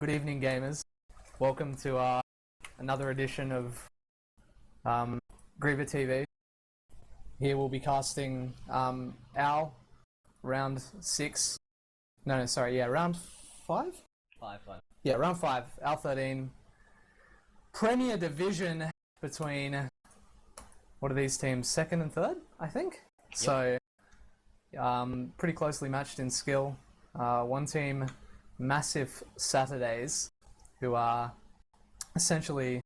Good evening, gamers. Welcome to another edition of Griever TV. Here we'll be casting our round 6. No, sorry, yeah, round 5? 5. Yeah, round 5, our 13. Premier Division between, what are these teams? Second and third, I think? Yep. So, pretty closely matched in skill. One team, MASIF Saturdays, who are essentially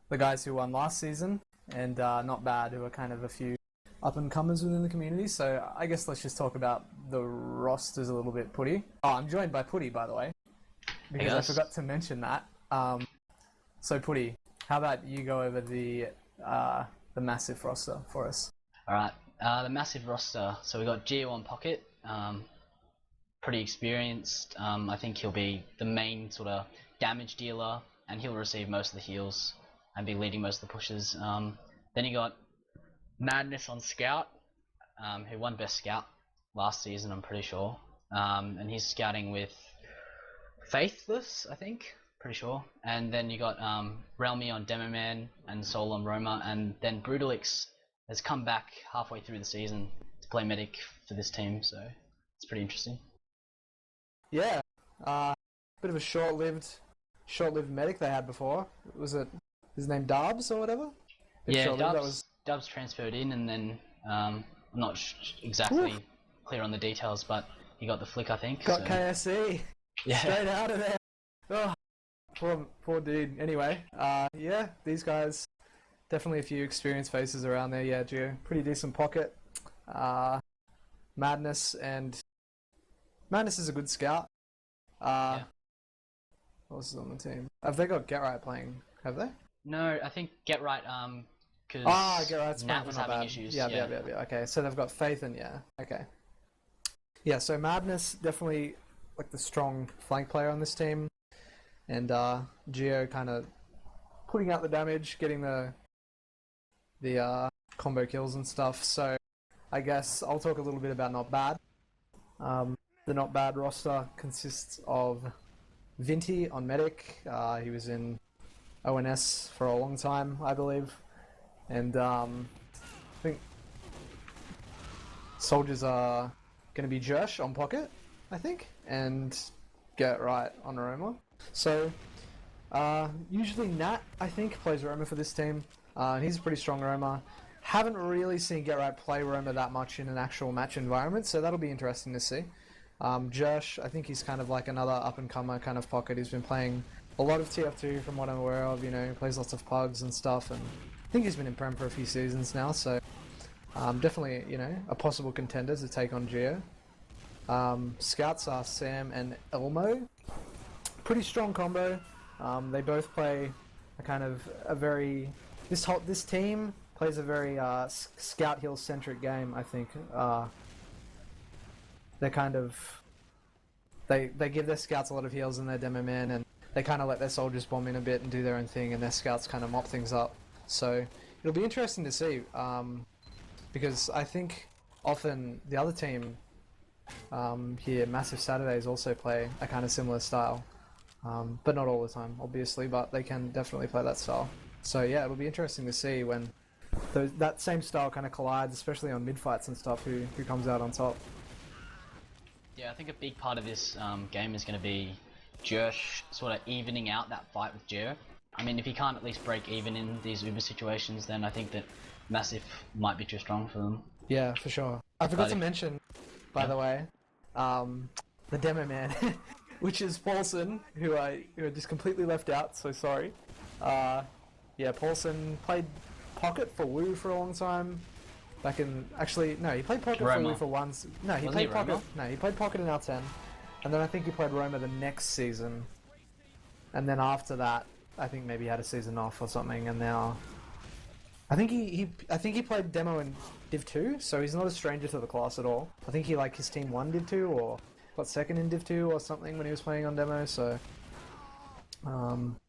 the guys who won last season, and Not Bad, who are kind of a few up-and-comers within the community. So I guess let's just talk about the rosters a little bit, Putty. Oh, I'm joined by Putty, by the way, because I forgot to mention that. So Putty, how about you go over the MASIF roster for us? Alright, the MASIF roster. So we got Geo on pocket. Pretty experienced. I think he'll be the main sort of damage dealer, and he'll receive most of the heals and be leading most of the pushes. Then you got Madness on Scout, who won Best Scout last season, I'm pretty sure. And he's scouting with Faithless, I think, pretty sure. And then you got Realmy on Demo Man and Soul on Roma, and then Brodogs has come back halfway through the season to play Medic for this team, so it's pretty interesting. Yeah, bit of a short-lived medic they had before. Was it his name Darbs or whatever? Yeah, Dubs transferred in, and then I'm not exactly clear on the details, but he got the flick, I think. Got so. KSC. Yeah. Straight out of there. Oh, poor dude. Anyway, yeah, these guys, definitely a few experienced faces around there. Yeah, Geo, pretty decent pocket. Madness is a good scout. Yeah. What else is on the team? Have they got Get Right playing? Have they? No, I think Get Right, because Get Right's Nat was having issues. Yeah. Okay, so they've got Faith and okay. Yeah, so Madness, definitely like the strong flank player on this team. And Geo kind of putting out the damage, getting the combo kills and stuff. So I guess I'll talk a little bit about Not Bad. The Not Bad roster consists of Vinty on Medic. He was in ONS for a long time, I believe. And I think soldiers are going to be Jersh on Pocket, I think, and Get Right on Aroma. So usually Nat, I think, plays Roma for this team. He's a pretty strong Roma. Haven't really seen Get Right play Roma that much in an actual match environment, so that'll be interesting to see. Jersh, I think he's kind of like another up-and-comer kind of Pocket. He's been playing a lot of TF2 from what I'm aware of, he plays lots of pugs and stuff, and I think he's been in Prem for a few seasons now, so definitely, a possible contender to take on Geo. Scouts are Sam and Elmo. Pretty strong combo. They both play this team plays a very scout heal centric game, I think. They give their scouts a lot of heals in their demo man, and they kind of let their soldiers bomb in a bit and do their own thing, and their scouts kind of mop things up. So it'll be interesting to see, because I think often the other team here, MASIF Saturdays, also play a kind of similar style, but not all the time, obviously, but they can definitely play that style. So yeah, it'll be interesting to see when that same style kind of collides, especially on mid-fights and stuff, who comes out on top. Yeah, I think a big part of this game is going to be Jersh sort of evening out that fight with Geo. I mean, if he can't at least break even in these Uber situations, then I think that MASIF might be too strong for them. Yeah, for sure. I forgot to mention, by the way, the demo man, which is Paulson, who I just completely left out, so sorry. Yeah, Paulson played Pocket for Woo for a long time. He played Pocket for Woo for once. No, he played Pocket. No, he played Pocket in R10, and then I think he played Roma the next season. And then after that, I think maybe he had a season off or something. And now, I think he played demo in Div 2, so he's not a stranger to the class at all. I think his team won Div 2 or got second in Div 2 or something when he was playing on demo. So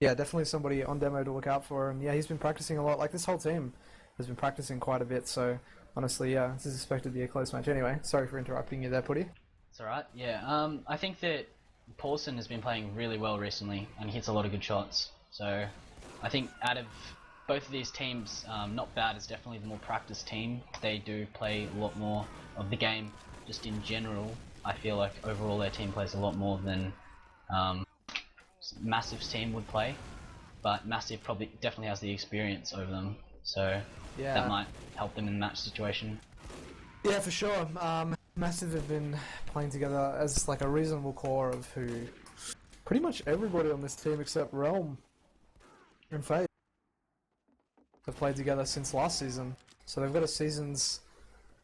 yeah, definitely somebody on demo to look out for. And yeah, he's been practicing a lot. Like this whole team has been practicing quite a bit. So honestly, yeah, this is expected to be a close match anyway. Sorry for interrupting you there, Putty. It's alright, yeah. I think that Paulson has been playing really well recently and hits a lot of good shots. So I think out of both of these teams, Not Bad is definitely the more practiced team. They do play a lot more of the game. Just in general, I feel like overall their team plays a lot more than MASIF's team would play. But MASIF probably definitely has the experience over them, so Yeah. that might help them in the match situation. Yeah, for sure. MASIF have been playing together as like a reasonable core of who pretty much everybody on this team except Realm and FaZe have played together since last season. So they've got a season's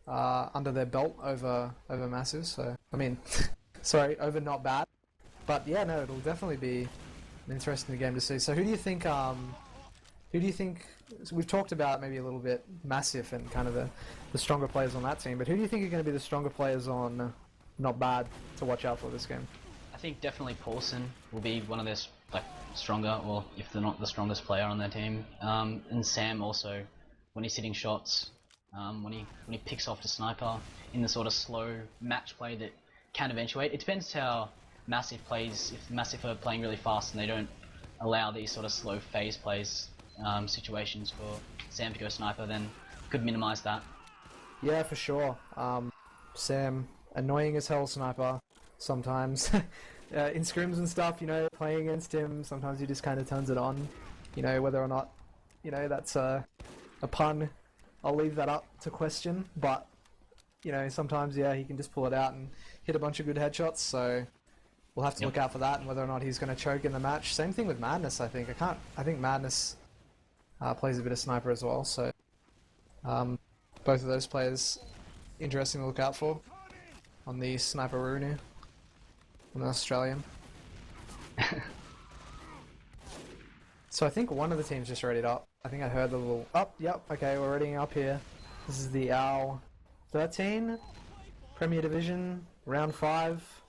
under their belt over MASIF. So I mean, sorry, over Not Bad. But yeah, no, it'll definitely be an interesting game to see. So who do you think? So we've talked about maybe a little bit MASIF and kind of the stronger players on that team, but who do you think are going to be the stronger players on Not Bad to watch out for this game? I think definitely Paulson will be one of their stronger, or if they're not the strongest player on their team. And Sam also, when he's hitting shots, when he picks off the sniper in the sort of slow match play that can eventuate. It depends how MASIF plays. If MASIF are playing really fast and they don't allow these sort of slow phase plays situations for Sam to go sniper, then could minimize that. Yeah, for sure. Sam, annoying as hell sniper sometimes. In scrims and stuff, you know, playing against him, sometimes he just kind of turns it on. You know, whether or not, you know, that's a pun, I'll leave that up to question. But, you know, sometimes, yeah, he can just pull it out and hit a bunch of good headshots, so we'll have to look out for that and whether or not he's going to choke in the match. Same thing with Madness, I think. I think Madness plays a bit of sniper as well, so both of those players interesting to look out for on the Sniper Rooney, on the Australian. So I think one of the teams just readied up. I think I heard the little up. Yep, okay, we're readying up here. This is the OWL 13 Premier Division round 5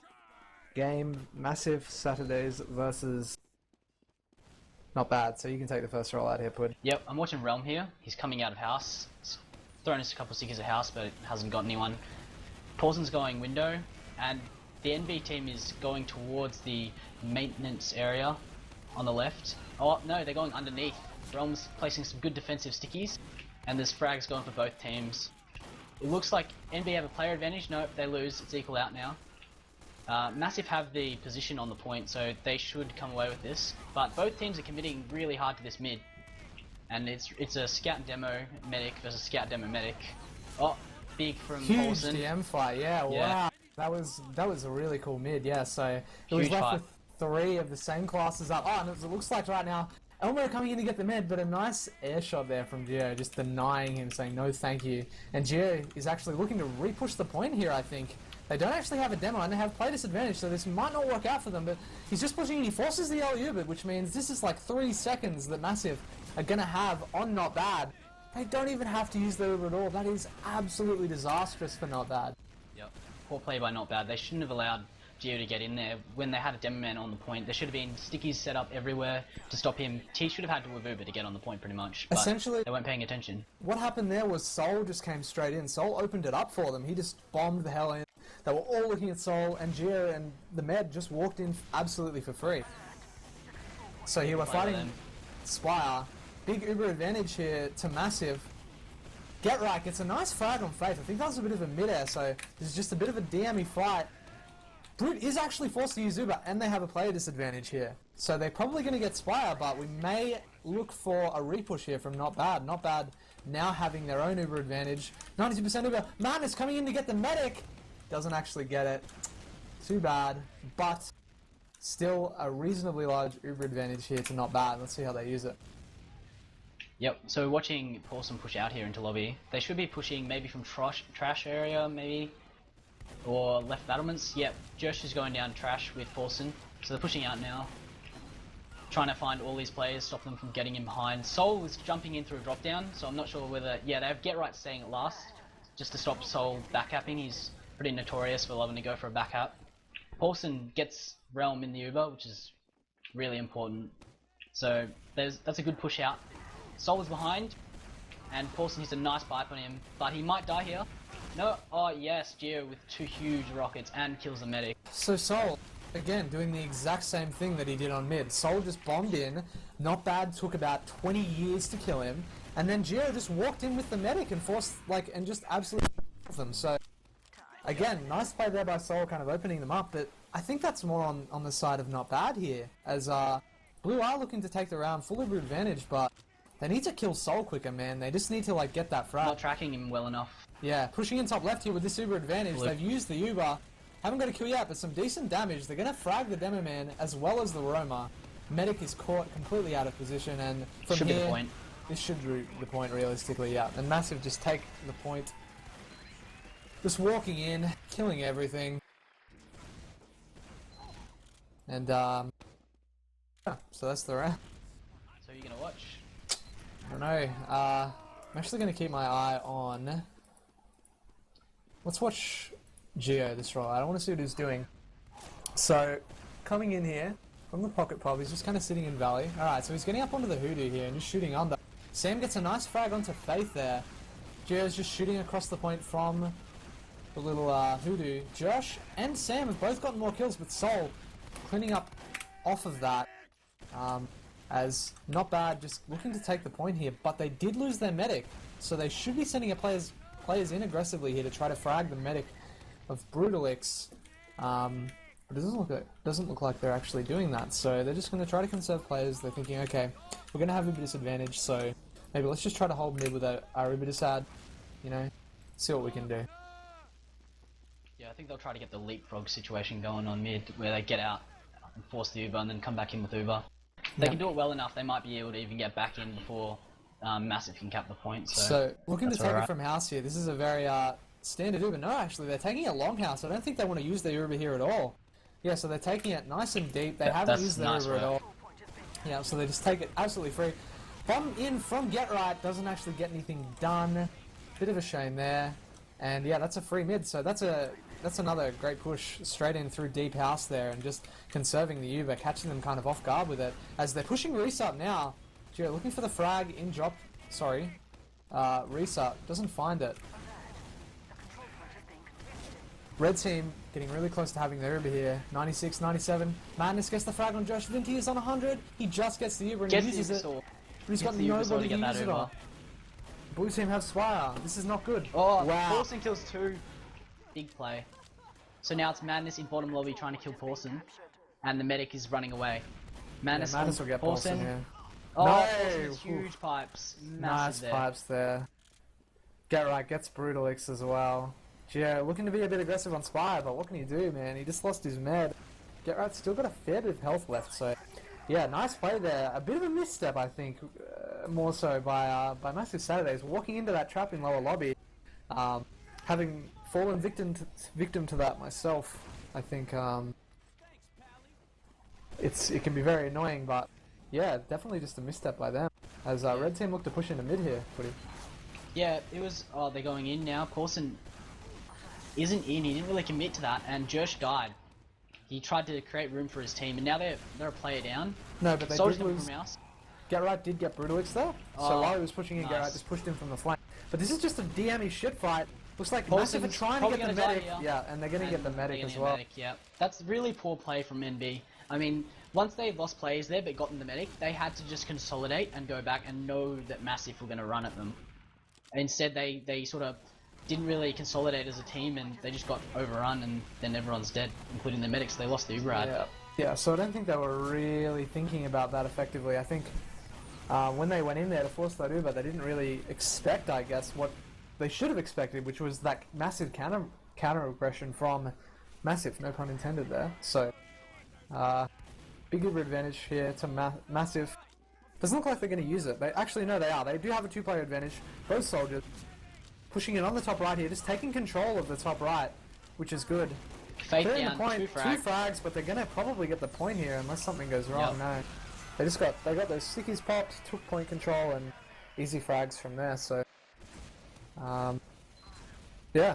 game, MASIF Saturdays versus Not Bad. So you can take the first roll out here, Pud. Yep, I'm watching Realm here. He's coming out of house. He's thrown us a couple of stickers of house, but it hasn't got anyone. Paulson's going window, and the NB team is going towards the maintenance area on the left. Oh no, they're going underneath. Realm's placing some good defensive stickies, and there's frags going for both teams. It looks like NB have a player advantage. No, if they lose, it's equal out now. MASIF have the position on the point, so they should come away with this. But both teams are committing really hard to this mid, and it's a scout demo medic versus scout demo medic. Oh, big from Huge Paulson. DM fight, yeah, wow. That was a really cool mid, yeah. So it was Huge left fight. with 3 of the same classes up. Oh, and it looks like right now Elmo coming in to get the med, but a nice air shot there from Gio, just denying him, saying no thank you. And Gio is actually looking to re-push the point here, I think. They don't actually have a demo and they have play disadvantage, so this might not work out for them, but he's just pushing and he forces the LU, which means this is like 3 seconds that MASIF are going to have on Not Bad. They don't even have to use the Uber at all. That is absolutely disastrous for Not Bad. Yep. Poor play by Not Bad. They shouldn't have allowed Gio to get in there when they had a demo man on the point. There should have been stickies set up everywhere to stop him. T should have had to have Uber to get on the point pretty much, but Essentially, they weren't paying attention. what happened there was Soul just came straight in. Soul opened it up for them. He just bombed the hell in. They were all looking at Soul, and Gio and the Med just walked in absolutely for free. So you were fighting Spire. Big Uber advantage here to MASIF. Get right, gets a nice frag on Faith. I think that was a bit of a mid-air, so this is just a bit of a DME fight. Brute is actually forced to use Uber, and they have a player disadvantage here. So they're probably going to get Spire, but we may look for a repush here from Not Bad. Not Bad now having their own Uber advantage. 92% Uber. Madness coming in to get the medic. Doesn't actually get it. Too bad, but still a reasonably large Uber advantage here to Not Bad. Let's see how they use it. Yep, so watching Paulson push out here into lobby. They should be pushing maybe from trash area, maybe, or left battlements. Yep, Josh is going down trash with Paulson, so they're pushing out now. Trying to find all these players, stop them from getting in behind. Soul is jumping in through a drop down, so I'm not sure whether... Yeah, they have Get Right staying at last, just to stop Soul backcapping. He's pretty notorious for loving to go for a backup. Paulson gets Realm in the Uber, which is really important. So that's a good push out. Soul is behind, and Paulson hits a nice bite on him, but he might die here. No, oh yes, Gio with 2 huge rockets and kills the medic. So Soul, again, doing the exact same thing that he did on mid. Soul just bombed in. Not Bad took about 20 years to kill him. And then Geo just walked in with the medic and forced, and just absolutely them. So, again, nice play there by Soul, kind of opening them up. But I think that's more on the side of Not Bad here. As Blue are looking to take the round, full Uber advantage, but they need to kill Soul quicker, man. They just need to, get that frag. Not tracking him well enough. Yeah, pushing in top left here with this Uber advantage. Blue. They've used the Uber. Haven't got a kill yet, but some decent damage. They're going to frag the Demo Man as well as the Roma. Medic is caught completely out of position, and from Should here, be the point. this should be the point realistically, yeah. And MASIF just take the point. Just walking in, killing everything. And, yeah, so that's the round. So you're gonna watch? I don't know. I'm actually going to keep my eye on... Let's watch Geo this roll. I don't want to see what he's doing. So, coming in here from the pocket pub, he's just kind of sitting in Valley. Alright, so he's getting up onto the Hoodoo here and just shooting under. Sam gets a nice frag onto Faith there. Geo's just shooting across the point from the little Hoodoo. Josh and Sam have both gotten more kills, but Soul cleaning up off of that. As Not Bad just looking to take the point here, but they did lose their medic, so they should be sending players in aggressively here to try to frag the medic of Brodogs. But it doesn't look like they're actually doing that, so they're just going to try to conserve players. They're thinking, okay, we're going to have a disadvantage, so maybe let's just try to hold mid with our Arubidisad, see what we can do. Yeah, I think they'll try to get the leapfrog situation going on mid, where they get out and force the Uber and then come back in with Uber. If they can do it well enough, they might be able to even get back in before MASIF can cap the point. So looking to take it from house here, this is a very standard Uber. No, actually, they're taking a long house. I don't think they want to use their Uber here at all. Yeah, so they're taking it nice and deep. They haven't used their Uber at all. Yeah, so they just take it absolutely free. From Get Right, doesn't actually get anything done. Bit of a shame there. And yeah, that's a free mid, so that's another great push straight in through deep house there and just conserving the Uber, catching them kind of off guard with it. As they're pushing Resup now. Geo looking for the frag in drop. Sorry. Resup doesn't find it. Red team getting really close to having their Uber here. 96, 97. Madness gets the frag on Josh. Vinty is on 100. He just gets the Uber and he uses it. But he's got nobody to use it on. Blue team have Spire. This is not good. Oh, wow. Paulson kills 2. Big play. So now it's Madness in bottom lobby trying to kill Paulson. And the medic is running away. Madness will get Paulson here. Oh, no! Paulson's huge pipes. Nice there. pipes there. Get Right gets Brutalix as well. Geo looking to be a bit aggressive on Spire, but what can he do, man? He just lost his med. Get Right's still got a fair bit of health left, so yeah, nice play there. A bit of a misstep, I think, more so by MASIF Saturdays, walking into that trap in lower lobby. Having fallen victim to that myself, I think it can be very annoying, but yeah, definitely just a misstep by them. As Red Team look to push into mid here, Footy. Yeah, it was. Oh, they're going in now. Paulson isn't in. He didn't really commit to that, and Jersh died. He tried to create room for his team, and now they're a player down. No, but they Soldier's did coming lose. from house. Get Right did get Brutalix there, so while he was pushing in, nice. Get Right just pushed him from the flank. But this is just a DME shit fight. Looks like Paulson's MASIF are trying to get the medic. here. Yeah, and they're going to get the medic as well. Yeah, that's really poor play from NB. I mean, once they've lost players there but gotten the medic, they had to just consolidate and go back and know that MASIF were going to run at them. Instead, they sort of didn't really consolidate as a team, and they just got overrun, and then everyone's dead, including the medics. They lost the Uber. Yeah, so I don't think they were really thinking about that effectively. I think when they went in there to force that Uber, they didn't really expect, I guess, what they should have expected, which was that massive counter aggression from MASIF, no pun intended there. So, big Uber advantage here to MASIF. Doesn't look like they're going to use it. They actually, no, they are. They do have a 2-player advantage. Both soldiers pushing it on the top right here, just taking control of the top right, which is good. Fake They're down, in the point, 2 frags, but they're going to probably get the point here unless something goes wrong. No, they got those stickies popped, took point control, and easy frags from there. So, yeah.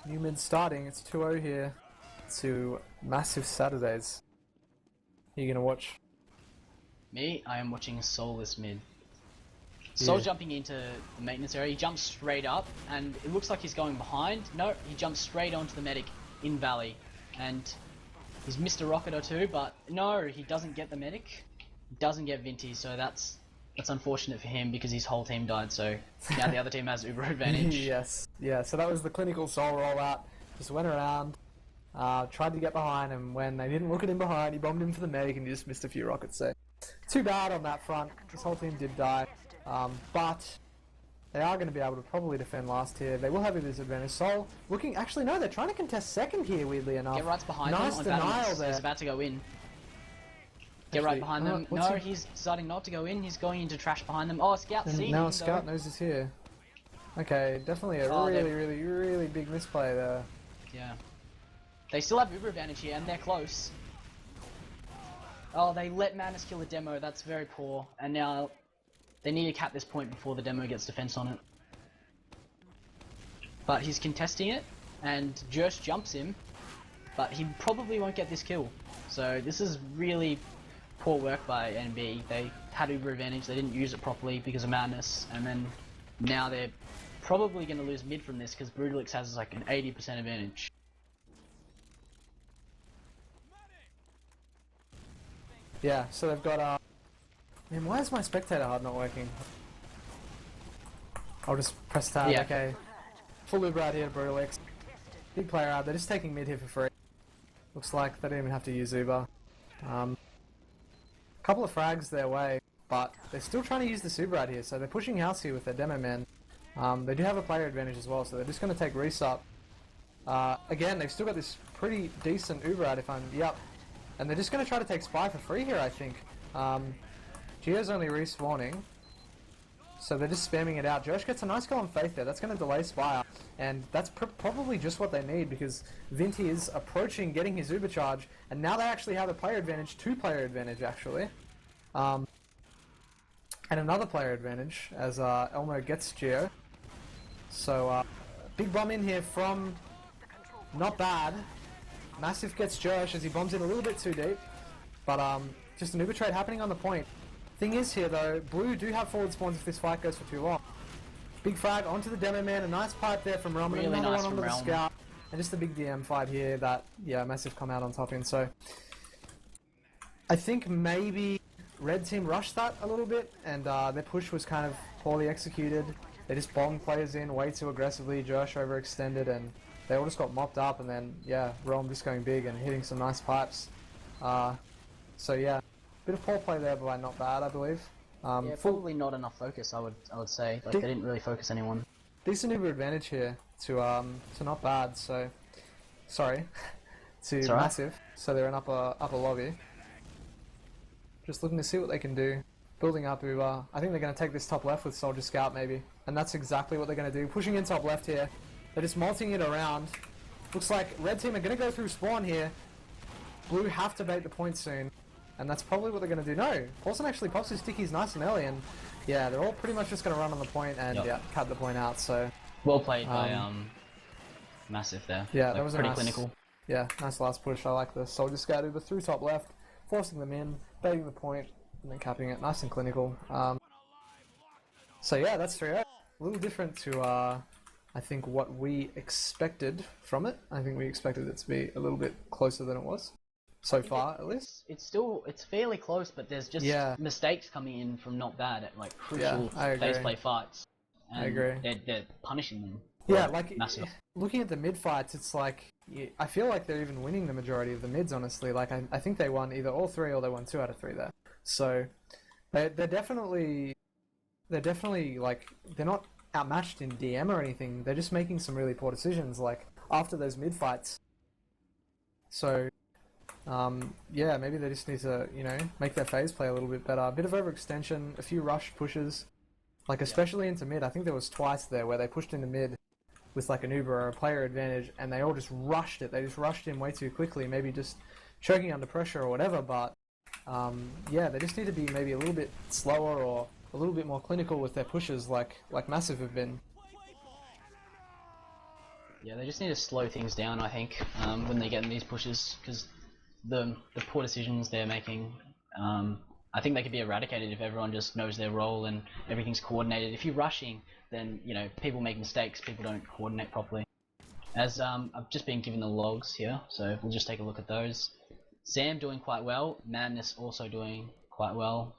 New mid starting. It's 2-0 here to MASIF Saturdays. Who are you gonna watch? Me, I am watching Soulless mid. Sol Yeah. jumping into the maintenance area, he jumps straight up, and it looks like he's going behind. No, he jumps straight onto the medic in Valley, and he's missed a rocket or two, but no, he doesn't get the medic. He doesn't get Vinty, so that's unfortunate for him because his whole team died, so now the other team has uber advantage. Yes, yeah, so that was the clinical Soul rollout. Just went around, tried to get behind, and when they didn't look at him behind, he bombed him for the medic and he just missed a few rockets. So, too bad on that front. This whole team did die, but they are going to be able to probably defend last here. They will have a disadvantage. Soul looking, actually no, they're trying to contest second here, weirdly enough. Get right behind Nice them. denial there. He's about to go in. Get Actually, right behind them. what's No, he- he's deciding not to go in. He's going into trash behind them. Oh, Scout And seeing now him, a scout though. knows he's here. Okay, definitely a Oh, they're- really big misplay there. Yeah. They still have uber advantage here, and they're close. Oh, they let Madness kill the demo. That's very poor. And now they need to cap this point before the demo gets defense on it. But he's contesting it, and Jersh jumps him, but he probably won't get this kill. So this is really poor work by NB. They had uber advantage, they didn't use it properly because of Madness, and then now they're probably going to lose mid from this because Brodogs has like an 80% advantage. Yeah, so they've got man, why is my spectator HUD not working? I'll just press tab, Yeah. okay. Full Uber out here to Brodogs. Big player out, they're just taking mid here for free. Looks like they don't even have to use Uber. Couple of frags their way, but they're still trying to use the Uber out here, so they're pushing house here with their demo man. They do have a player advantage as well, so they're just going to take resup. Again, they've still got this pretty decent Uber out if I'm, yep. And they're just going to try to take Spy for free here, I think. Geo's only respawning, so they're just spamming it out. Josh gets a nice kill on Faith there, that's going to delay Spy, and that's probably just what they need because Vinty is approaching getting his Uber charge, and now they actually have a player advantage, 2-player advantage actually. And another player advantage as Elmo gets Geo. So, big bomb in here from Not Bad. MASIF gets Josh as he bombs in a little bit too deep, but just an Uber trade happening on the point. Thing is here though, Blue do have forward spawns if this fight goes for too long. Big frag onto the demo man, a nice pipe there from Realm, and Really another nice one onto from the Realm. scout, and just a big DM fight here that, yeah, MASIF come out on top in. So, I think maybe Red Team rushed that a little bit, and their push was kind of poorly executed. They just bombed players in way too aggressively, Josh overextended, and they all just got mopped up, and then, yeah, Realm just going big and hitting some nice pipes. So yeah, bit of poor play there by Not Bad, I believe. Yeah, probably not enough focus. I would say like they didn't really focus anyone. Decent Uber advantage here to Not Bad. So sorry to It's alright. MASIF. So they're in upper lobby. Just looking to see what they can do. Building up Uber. I think they're going to take this top left with Soldier Scout maybe, and that's exactly what they're going to do. Pushing in top left here. They're just multing it around. Looks like Red Team are going to go through spawn here. Blue have to bait the point soon. And that's probably what they're going to do. No, Paulson actually pops his stickies nice and early, and yeah, they're all pretty much just going to run on the point and Yep. yeah, cut the point out. So Well played by MASIF there. yeah, Like, that was a pretty nice, clinical. Yeah, nice last push. I like the Soldier Scout Uber through top left, forcing them in, baiting the point, and then capping it. Nice and clinical. So yeah, that's 3-0. A little different to I think what we expected from it. I think we expected it to be a little bit closer than it was. So far, at least. It's fairly close, but there's just Yeah. mistakes coming in from Not Bad at like crucial I agree. faceplay fights. And I agree. They're punishing them. Yeah, like MASIF. looking at the mid fights, it's like I feel like they're even winning the majority of the mids. Honestly, like I think they won either all 3 or they won 2 out of 3 there. So they're definitely like they're not outmatched in DM or anything. They're just making some really poor decisions like after those mid fights. So yeah, maybe they just need to make their phase play a little bit better. A bit of overextension, a few rush pushes. Like, especially into mid, I think there was twice there where they pushed into mid with like an Uber or a player advantage and they all just rushed it. They just rushed in way too quickly, maybe just choking under pressure or whatever, but yeah, they just need to be maybe a little bit slower or a little bit more clinical with their pushes like MASIF have been. Yeah, they just need to slow things down, I think, when they get in these pushes, because the poor decisions they're making I think they could be eradicated if everyone just knows their role and everything's coordinated. If you're rushing, then people make mistakes, people don't coordinate properly. As I've just been given the logs here, so we'll just take a look at those. Sam doing quite well, Madness also doing quite well.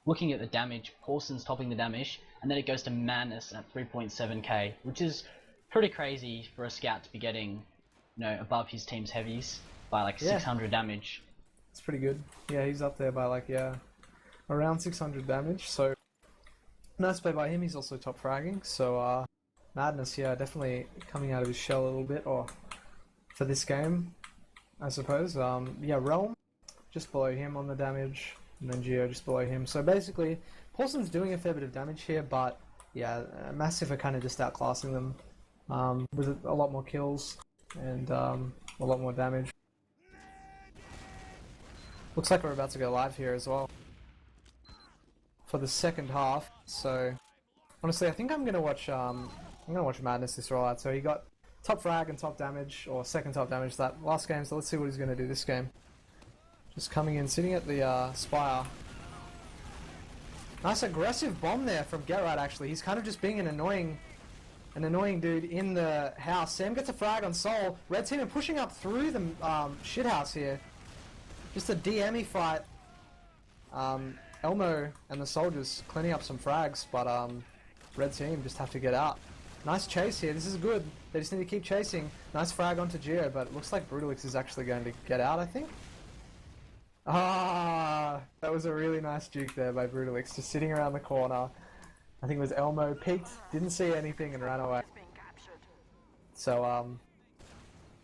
Looking at the damage, Paulson's topping the damage, and then it goes to Madness at 3.7k, which is pretty crazy for a scout to be getting, above his team's heavies by like 600 damage. It's pretty good. Yeah, he's up there by like, around 600 damage, so nice play by him. He's also top fragging, so Madness, definitely coming out of his shell a little bit, or for this game, I suppose. Realm just below him on the damage, and then Geo just below him. So basically, Paulson's doing a fair bit of damage here, but MASIF are kind of just outclassing them with a lot more kills and a lot more damage. Looks like we're about to go live here as well for the second half. So honestly, I think I'm gonna watch Madness this rollout. So he got top frag and top damage, or second top damage that last game. So let's see what he's gonna do this game. Just coming in, sitting at the Spire. Nice aggressive bomb there from Getright. Actually, he's kind of just being an annoying dude in the house. Sam gets a frag on Soul. Red team are pushing up through the shithouse here. Just a DME fight. Elmo and the soldiers cleaning up some frags, but red team just have to get out. Nice chase here. This is good. They just need to keep chasing. Nice frag onto Geo, but it looks like Brodogs is actually going to get out, I think. That was a really nice juke there by Brodogs, just sitting around the corner. I think it was Elmo, peeked, didn't see anything and ran away. So,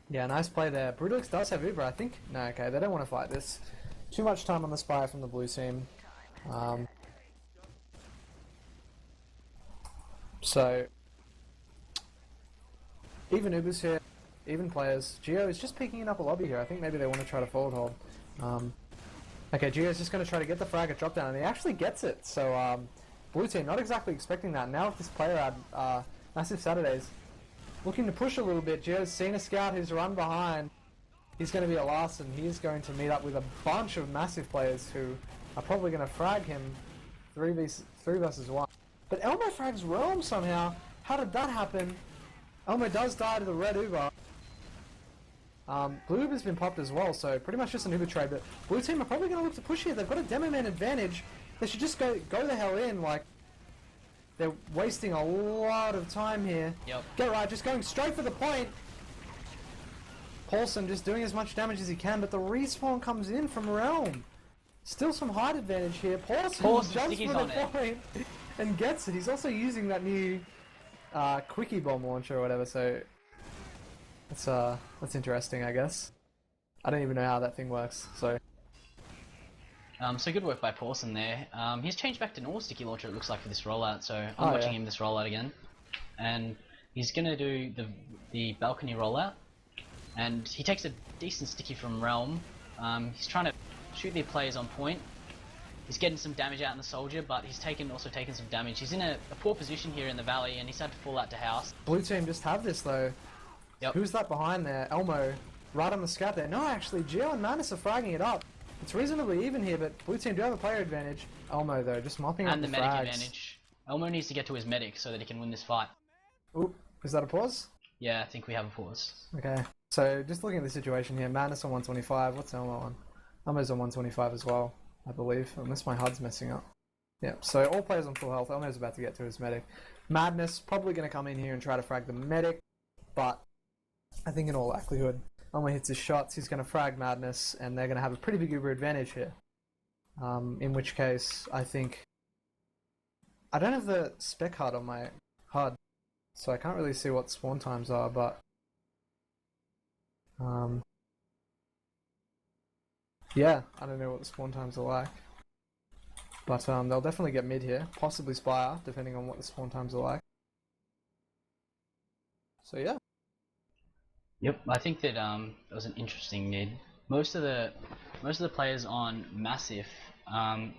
nice play there. Brodogs does have Uber, I think. No, okay, they don't want to fight this. Too much time on the Spire from the blue team. So, even Uber's here, even players. Geo is just picking up a lobby here. I think maybe they want to try to forward hold. Okay, Geo's just going to try to get the frag at drop down, and he actually gets it. So, blue team not exactly expecting that. Now with this player ad, MASIF Saturdays, looking to push a little bit. Geo's seen a scout who's run behind. He's going to be a last, and he's going to meet up with a bunch of MASIF players who are probably going to frag him 3 versus 1. But Elmo frags Realm somehow. How did that happen? Elmo does die to the red Uber. Blue Uber's been popped as well, so pretty much just an Uber trade. But blue team are probably going to look to push here. They've got a Demo Man advantage. They should just go the hell in. Like, they're wasting a lot of time here. Yep. Getright just going straight for the point. Paulson just doing as much damage as he can, but the respawn comes in from Realm. Still some height advantage here. Paulson jumps for the point and gets it. He's also using that new Quickie Bomb launcher or whatever, so that's interesting, I guess. I don't even know how that thing works, so... So good work by Paulson there. He's changed back to normal sticky launcher, it looks like, for this rollout, so I'm watching him this rollout again. And he's gonna do the balcony rollout. And he takes a decent sticky from Realm. He's trying to shoot the players on point. He's getting some damage out in the soldier, but he's also taken some damage. He's in a poor position here in the valley, and he's had to fall out to house. Blue team just have this though. Yep. Who's that behind there? Elmo, right on the scout there. No, actually, Geo and Madness are fragging it up. It's reasonably even here, but blue team do have a player advantage. Elmo though, just mopping up the medic frags. advantage. Elmo needs to get to his medic so that he can win this fight. Oop, is that a pause? Yeah, I think we have a pause. Okay, so just looking at the situation here, Madness on 125. What's Elmo on? Elmo's on 125 as well, I believe, unless my HUD's messing up. Yeah, so all players on full health. Elmo's about to get to his medic. Madness probably going to come in here and try to frag the medic, but I think in all likelihood, Elmo hits his shots, he's going to frag Madness, and they're going to have a pretty big Uber advantage here. In which case, I think... I don't have the spec HUD on my HUD, so I can't really see what spawn times are, but... yeah, I don't know what the spawn times are like. But they'll definitely get mid here, possibly Spire, depending on what the spawn times are like. So yeah. Yep, I think that that was an interesting mid. Most of the players on MASIF,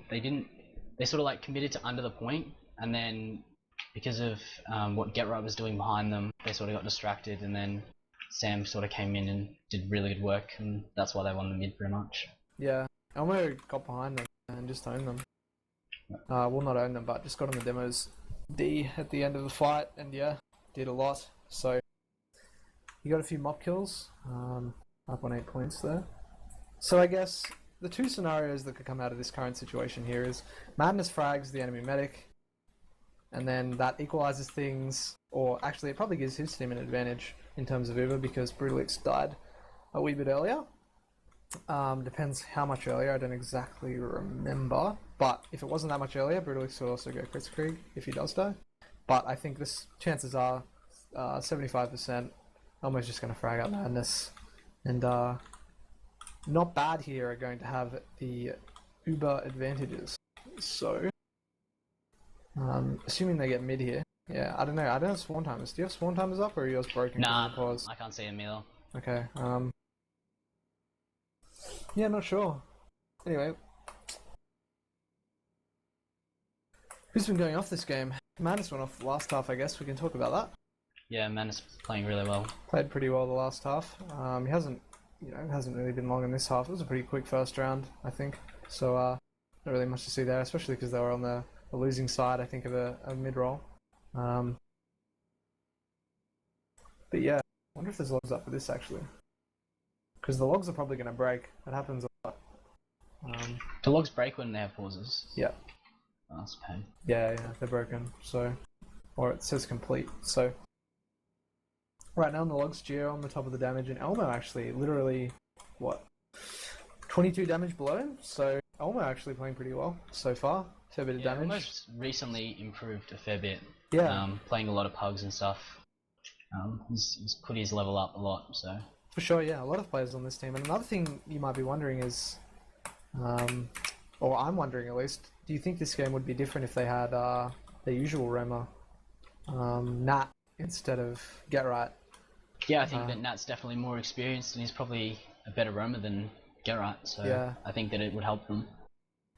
they sort of like committed to under the point, and then because of what Getright was doing behind them, they sort of got distracted, and then Sam sort of came in and did really good work, and that's why they won the mid pretty much. Yeah, Elmo got behind them. and just own them. Well, not own them, but just got on the demos D at the end of the fight, and yeah, did a lot. So he got a few mob kills, up on 8 points there. So I guess the two scenarios that could come out of this current situation here is Madness frags the enemy medic, and then that equalizes things, or actually it probably gives his team an advantage in terms of Uber because Brodogs died a wee bit earlier. Depends how much earlier, I don't exactly remember, but if it wasn't that much earlier, Brodogs would also go Kritzkrieg if he does die. But I think this chances are 75%. Almost just going to frag out Madness, and not bad here are going to have the Uber advantages. So, assuming they get mid here, yeah, I don't know. I don't have spawn timers. Do you have spawn timers up, or are yours broken? Nah, I can't see them either. Okay. Yeah, not sure. Anyway, who's been going off this game? Madness went off the last half, I guess. We can talk about that. Yeah, Madness playing really well. Played pretty well the last half. He hasn't really been long in this half. It was a pretty quick first round, I think. So, not really much to see there, especially because they were on the losing side, I think, of a mid-roll. But yeah, I wonder if there's logs up for this, actually. Because the logs are probably going to break. That happens a lot. The logs break when they have pauses. Yeah. Oh, that's a pain. Yeah, they're broken. So, or it says complete. So, right now on the logs, Geo on the top of the damage, and Elmo actually, literally, 22 damage below him. So, Elmo actually playing pretty well so far. Fair bit of damage. Elmo's recently improved a fair bit. Yeah. Playing a lot of pugs and stuff. He's put his level up a lot, so. For sure, yeah, a lot of players on this team. And another thing you might be wondering is, or I'm wondering at least, do you think this game would be different if they had their usual roamer, Nat, instead of Get Right? Yeah, I think that Nat's definitely more experienced, and he's probably a better roamer than Get Right, so yeah. I think that it would help them.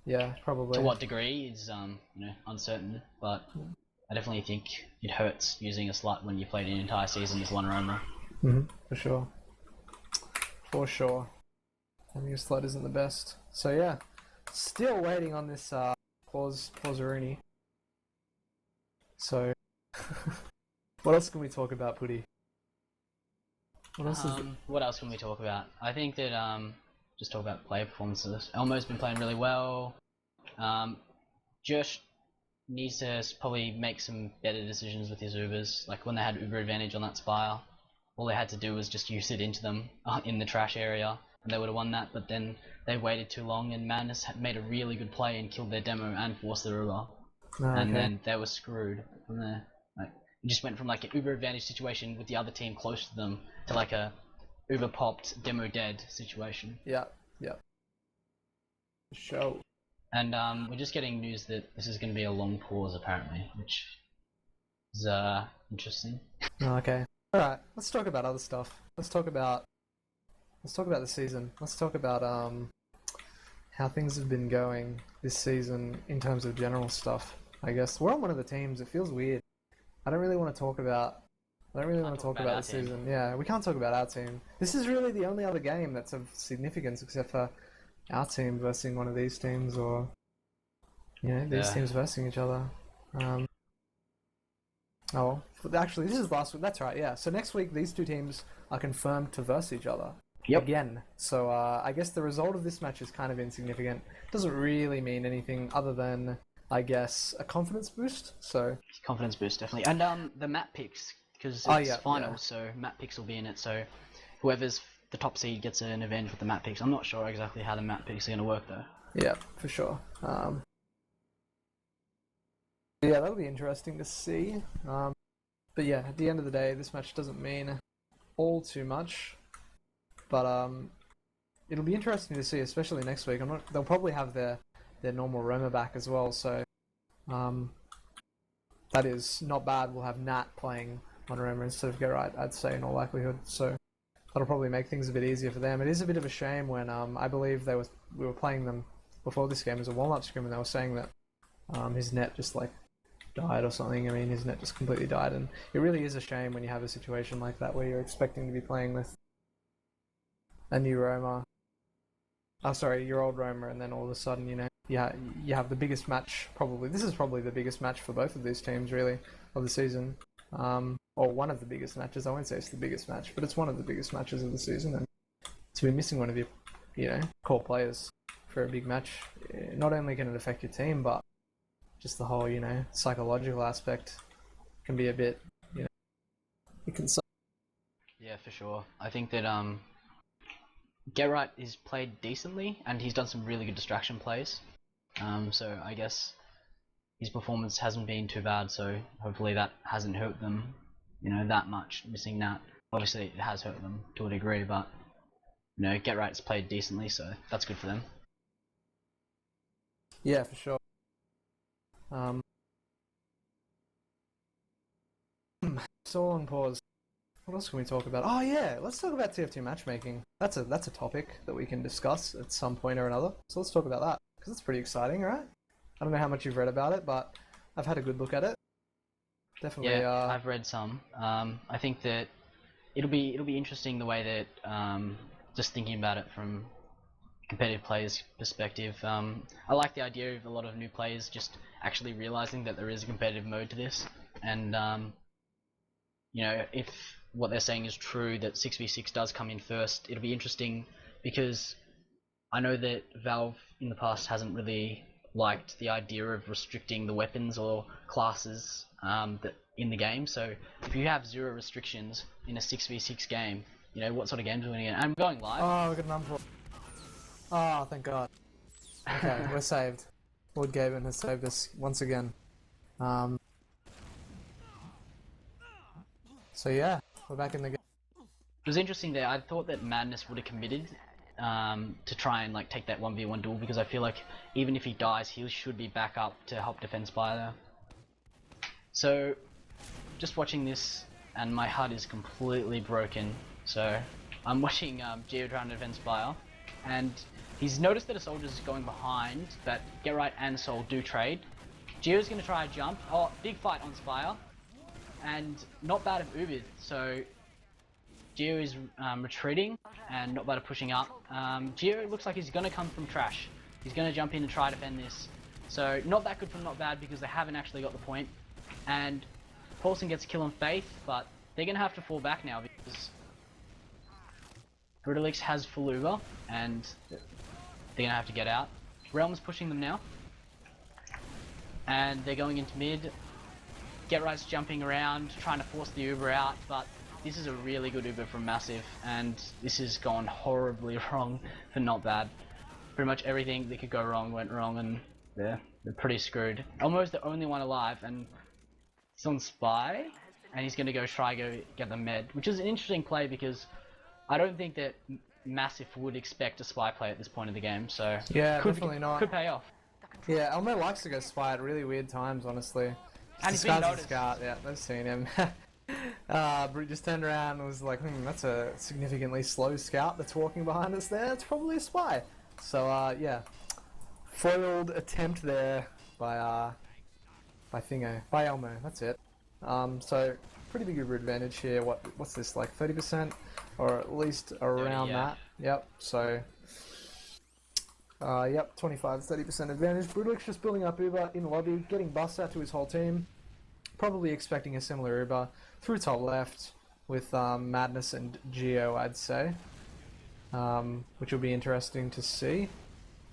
Yeah, probably. To what degree is uncertain, but I definitely think it hurts using a slut when you played an entire season as one roamer. For sure. For sure. I think his slut isn't the best. So yeah, still waiting on this Plauseruni. So, what else can we talk about, Putty? What else can we talk about? I think that just talk about player performances. Elmo's been playing really well. Josh needs to probably make some better decisions with his Ubers. Like when they had Uber advantage on that Spire, all they had to do was just use it into them in the trash area, and they would have won that. But then they waited too long, and Madness made a really good play and killed their demo and forced their Uber. And then they were screwed from there. Like, it just went from like an Uber advantage situation with the other team close to them to like a Uber popped, demo dead situation. Yeah. Show. And we're just getting news that this is going to be a long pause apparently, which is interesting. Okay. All right. Let's talk about other stuff. Let's talk about the season. Let's talk about how things have been going this season in terms of general stuff. I guess we're on one of the teams. It feels weird. I don't really want to talk about the season. Yeah, we can't talk about our team. This is really the only other game that's of significance except for our team versus one of these teams, or these teams versus each other. Actually, this is last week. That's right. Yeah. So next week, these two teams are confirmed to verse each other again. So I guess the result of this match is kind of insignificant. Doesn't really mean anything other than, I guess, a confidence boost. So confidence boost, definitely. And the map picks, because it's finals, so map picks will be in it. So whoever's the top seed gets an advantage with the map picks. I'm not sure exactly how the map picks are going to work though. Yeah, for sure. Yeah, that'll be interesting to see. But yeah, at the end of the day, this match doesn't mean all too much. But it'll be interesting to see, especially next week. They'll probably have their normal roamer back as well. So that is not bad. We'll have Nat playing on roamer instead of Get Right, I'd say, in all likelihood. So that'll probably make things a bit easier for them. It is a bit of a shame when I believe we were playing them before this game as a warm-up scrim, and they were saying that his net just like died or something. I mean, his net just completely died, and it really is a shame when you have a situation like that where you're expecting to be playing with a new roamer. Oh, sorry, your old roamer, and then all of a sudden, yeah, you have the biggest match probably. This is probably the biggest match for both of these teams really of the season, or one of the biggest matches. I won't say it's the biggest match, but it's one of the biggest matches of the season. And to be missing one of your, core players for a big match, not only can it affect your team, but just the whole, psychological aspect can be a bit, it can. Yeah, for sure. I think that Get Right is played decently, and he's done some really good distraction plays. So I guess his performance hasn't been too bad. So hopefully that hasn't hurt them, that much. Missing that, obviously it has hurt them to a degree, but Get Right's played decently, so that's good for them. Yeah, for sure. So on pause. What else can we talk about? Oh yeah, let's talk about TF2 matchmaking. That's a topic that we can discuss at some point or another. So let's talk about that because it's pretty exciting, right? I don't know how much you've read about it, but I've had a good look at it. Definitely. Yeah, I've read some. I think that it'll be interesting the way that just thinking about it from competitive players' perspective. I like the idea of a lot of new players just actually realizing that there is a competitive mode to this, and if what they're saying is true, that 6v6 does come in first, it'll be interesting because I know that Valve in the past hasn't really liked the idea of restricting the weapons or classes that in the game. So if you have 0 restrictions in a 6v6 game, what sort of game are we doing it? I'm going live. Oh, we got an unpause. Oh, thank God. Okay, we're saved. Lord Gaben has saved us once again. So yeah, we're back in the game. It was interesting there. I thought that Madness would have committed to try and take that 1v1 duel, because I feel like even if he dies, he should be back up to help defend Spire there. So just watching this, and my HUD is completely broken. So I'm watching Geo trying to defend Spire, and he's noticed that a soldier's going behind, but Get Right and Soul do trade. Geo's going to try a jump. Oh, big fight on Spire. And not bad of Ubid, so Geo is retreating and not bad at pushing up. Geo looks like he's going to come from trash. He's going to jump in and try to defend this. So not that good from not bad, because they haven't actually got the point. And Paulson gets a kill on Faith, but they're going to have to fall back now because Brodogs has full Uber and they're going to have to get out. Realm's pushing them now. And they're going into mid. Get Right's jumping around, trying to force the Uber out, but this is a really good Uber from MASIF, and this has gone horribly wrong for not bad. Pretty much everything that could go wrong went wrong, and they're pretty screwed. Almost the only one alive, and he's on Spy, and he's going to go get the med, which is an interesting play because I don't think that MASIF would expect a Spy play at this point of the game, so yeah, definitely not. Could pay off. Yeah, Elmo likes to go Spy at really weird times, honestly. And he's been noticed. Scout, yeah, they've seen him. Brute just turned around and was like, that's a significantly slow scout that's walking behind us there. It's probably a Spy. So, yeah. Foiled attempt there by Elmo, that's it. So, pretty big Uber advantage here. What's this, like 30%? Or at least around 30, yeah. that. Yep, so... yep, 25-30% advantage. Brodogs just building up Uber in lobby, getting bust out to his whole team. Probably expecting a similar Uber through top left with Madness and Geo, I'd say. Which will be interesting to see.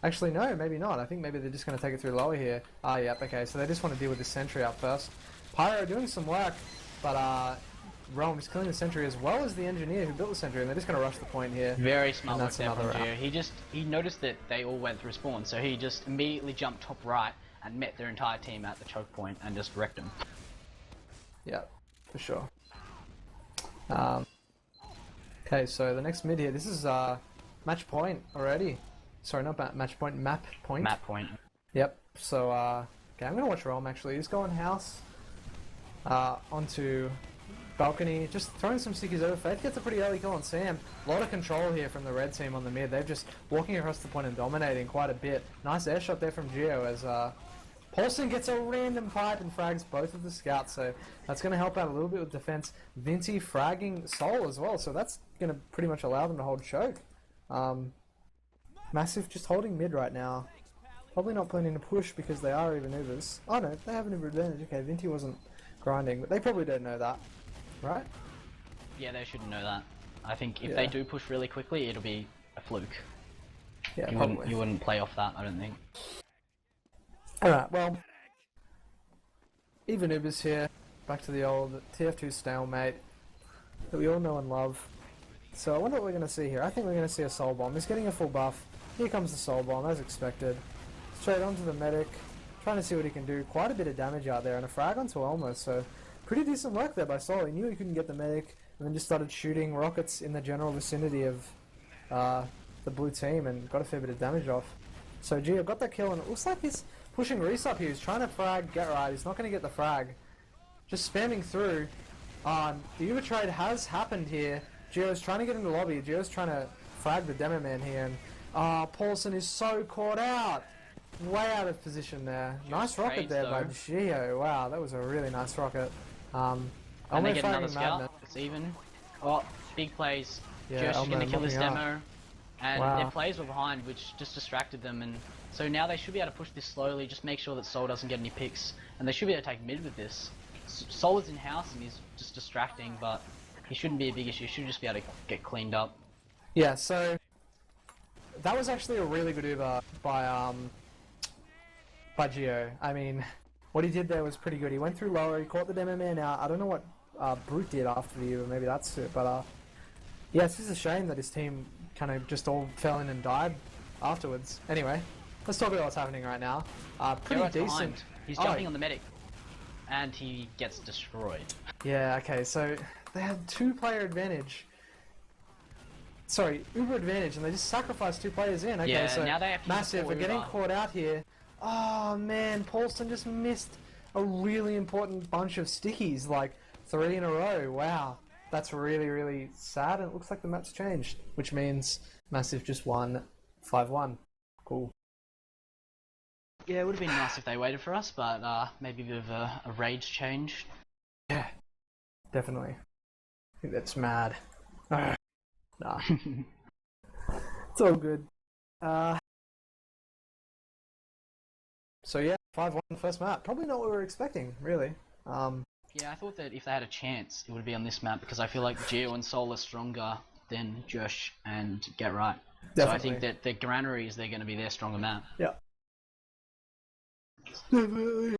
Actually, no, maybe not. I think maybe they're just going to take it through lower here. Yep, okay, so they just want to deal with the sentry up first. Pyro doing some work, but Realm is killing the sentry as well as the engineer who built the sentry, and they're just going to rush the point here. Very smart work there from Geo. He noticed that they all went through spawn, so he just immediately jumped top right and met their entire team at the choke point and just wrecked them. Yeah, for sure. Okay, so the next mid here, this is match point already. Sorry, not match point, map point. Map point. Yep, so okay, I'm going to watch Realm actually. He's going house onto balcony, just throwing some stickies over. Faith gets a pretty early kill on Sam. A lot of control here from the red team on the mid. They're just walking across the point and dominating quite a bit. Nice air shot there from Geo as Paulson gets a random pipe and frags both of the scouts, so that's going to help out a little bit with defense. Vinti fragging Soul as well, so that's going to pretty much allow them to hold choke. MASIF just holding mid right now. Probably not planning to push because they are even Ubers. Oh no, they have an Uber advantage. Okay, Vinti wasn't grinding, but they probably don't know that, right? Yeah, they shouldn't know that. I think if they do push really quickly, it'll be a fluke. Yeah, You wouldn't play off that, I don't think. Alright, well, even Ubers here. Back to the old TF2 stalemate that we all know and love. So I wonder what we're going to see here. I think we're going to see a soul bomb. He's getting a full buff. Here comes the soul bomb, as expected. Straight onto the medic, trying to see what he can do. Quite a bit of damage out there, and a frag onto Elmo, so pretty decent work there by Sol. He knew he couldn't get the medic, and then just started shooting rockets in the general vicinity of the blue team, and got a fair bit of damage off. So Gio got that kill, and it looks like he's pushing Reese up here. He's trying to frag Get Right. He's not going to get the frag. Just spamming through. The Uber trade has happened here. Gio's trying to get in the lobby. Gio's trying to frag the demo man here, and Paulson is so caught out. Way out of position there. Nice rocket there by Gio. Wow, that was a really nice rocket. And they get another scout. It's even. Oh, big plays. Yeah, Josh is going to kill this demo. And wow. Their plays were behind, which just distracted them. And so now they should be able to push this slowly. Just make sure that Sol doesn't get any picks. And they should be able to take mid with this. Sol is in house and he's just distracting, but he shouldn't be a big issue. He should just be able to get cleaned up. Yeah, so that was actually a really good Uber by Gio. I mean, what he did there was pretty good. He went through lower, he caught the demo man out. I don't know what Brute did after the Uber, maybe that's it. But yeah, it's just a shame that his team kind of just all fell in and died afterwards. Anyway, let's talk about what's happening right now. Pretty decent. Behind. He's jumping on the medic. And he gets destroyed. Yeah, okay, so they had 2-player advantage. Sorry, Uber advantage, and they just sacrificed 2 players in. Okay, yeah, so now they have MASIF are getting caught out here. Oh man, Paulson just missed a really important bunch of stickies, like 3 in a row. Wow, that's really, really sad, and it looks like the map's changed, which means MASIF just won 5-1. Cool. Yeah, it would have been nice if they waited for us, but maybe a bit of a rage change. Yeah, definitely. I think that's mad. Nah. It's all good. So yeah, 5-1 first map. Probably not what we were expecting, really. Yeah, I thought that if they had a chance, it would be on this map, because I feel like Gio and Sol are stronger than Josh and Get Right. Definitely. So I think that the granaries, they're going to be their stronger map. Yeah. Definitely.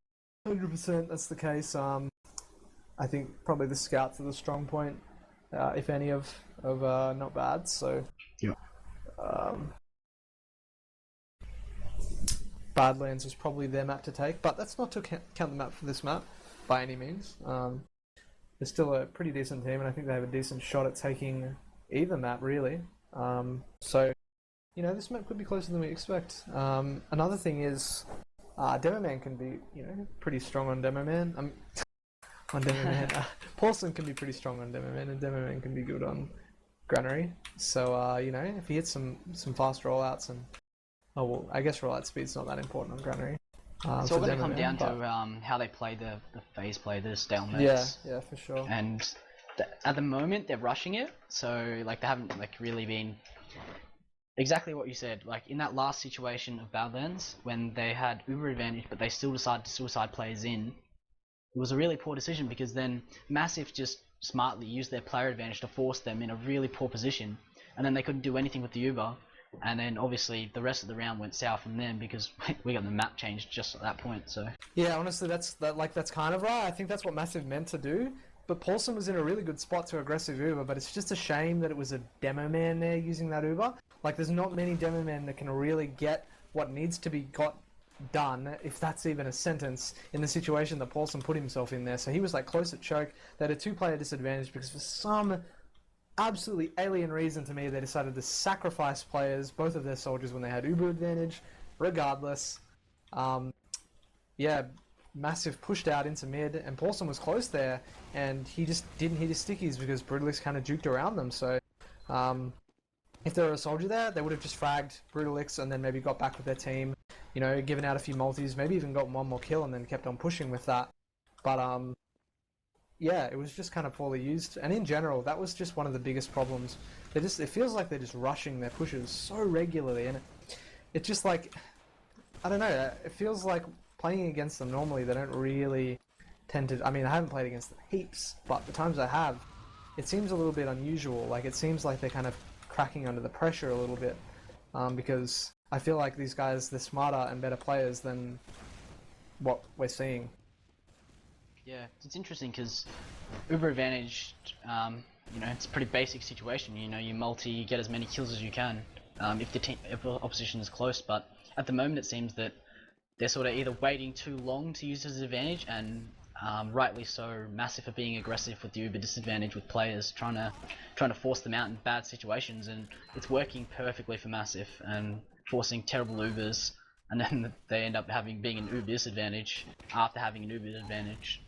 100% that's the case. I think probably the scouts are the strong point, if any, of not bad. So yeah. Badlands was probably their map to take, but that's not to count the map for this map by any means. They're still a pretty decent team, and I think they have a decent shot at taking either map, really. So, you know, this map could be closer than we expect. Another thing is, Demo Man can be, you know, pretty strong on Demo Man. On Demo Man. Paulson can be pretty strong on Demo Man, and Demo Man can be good on Granary. So, you know, if he hits some fast rollouts and... Oh, well, I guess rollout speed's not that important on Granary. It's all going to come down to how they play the phase play, the stalemates. Yeah, for sure. And at the moment, they're rushing it, so like they haven't like really been... Exactly what you said, like in that last situation of Badlands, when they had Uber advantage but they still decided to suicide players in, it was a really poor decision, because then MASIF just smartly used their player advantage to force them in a really poor position, and then they couldn't do anything with the Uber, and then obviously the rest of the round went south from them because we got the map changed just at that point. So yeah, honestly, that's kind of right. I think that's what MASIF meant to do. But Paulson was in a really good spot to aggressive Uber, but it's just a shame that it was a demo man there using that Uber. Like, there's not many demo men that can really get what needs to be got done, if that's even a sentence, in the situation that Paulson put himself in there. So he was like close at choke. They had a 2-player disadvantage because for some absolutely alien reason to me, they decided to sacrifice players, both of their soldiers, when they had Uber advantage. Regardless, yeah, MASIF pushed out into mid, and Paulson was close there, and he just didn't hit his stickies because Brutalix kind of juked around them. So if there were a soldier there, they would have just fragged Brutalix and then maybe got back with their team, you know, given out a few multis, maybe even got one more kill and then kept on pushing with that. But yeah, it was just kind of poorly used, and in general, that was just one of the biggest problems. It feels like they're just rushing their pushes so regularly, and it just like, I don't know. It feels like playing against them normally, they don't really tend to. I mean, I haven't played against them heaps, but the times I have, it seems a little bit unusual. Like it seems like they're kind of cracking under the pressure a little bit, because I feel like these guys, they're smarter and better players than what we're seeing. Yeah, it's interesting because Uber advantage, you know, it's a pretty basic situation. You know, you multi, you get as many kills as you can if the opposition is close. But at the moment, it seems that they're sort of either waiting too long to use this advantage, and rightly so, MASIF are being aggressive with the Uber disadvantage with players, trying to force them out in bad situations, and it's working perfectly for MASIF and forcing terrible Ubers, and then they end up being an Uber disadvantage after having an Uber advantage.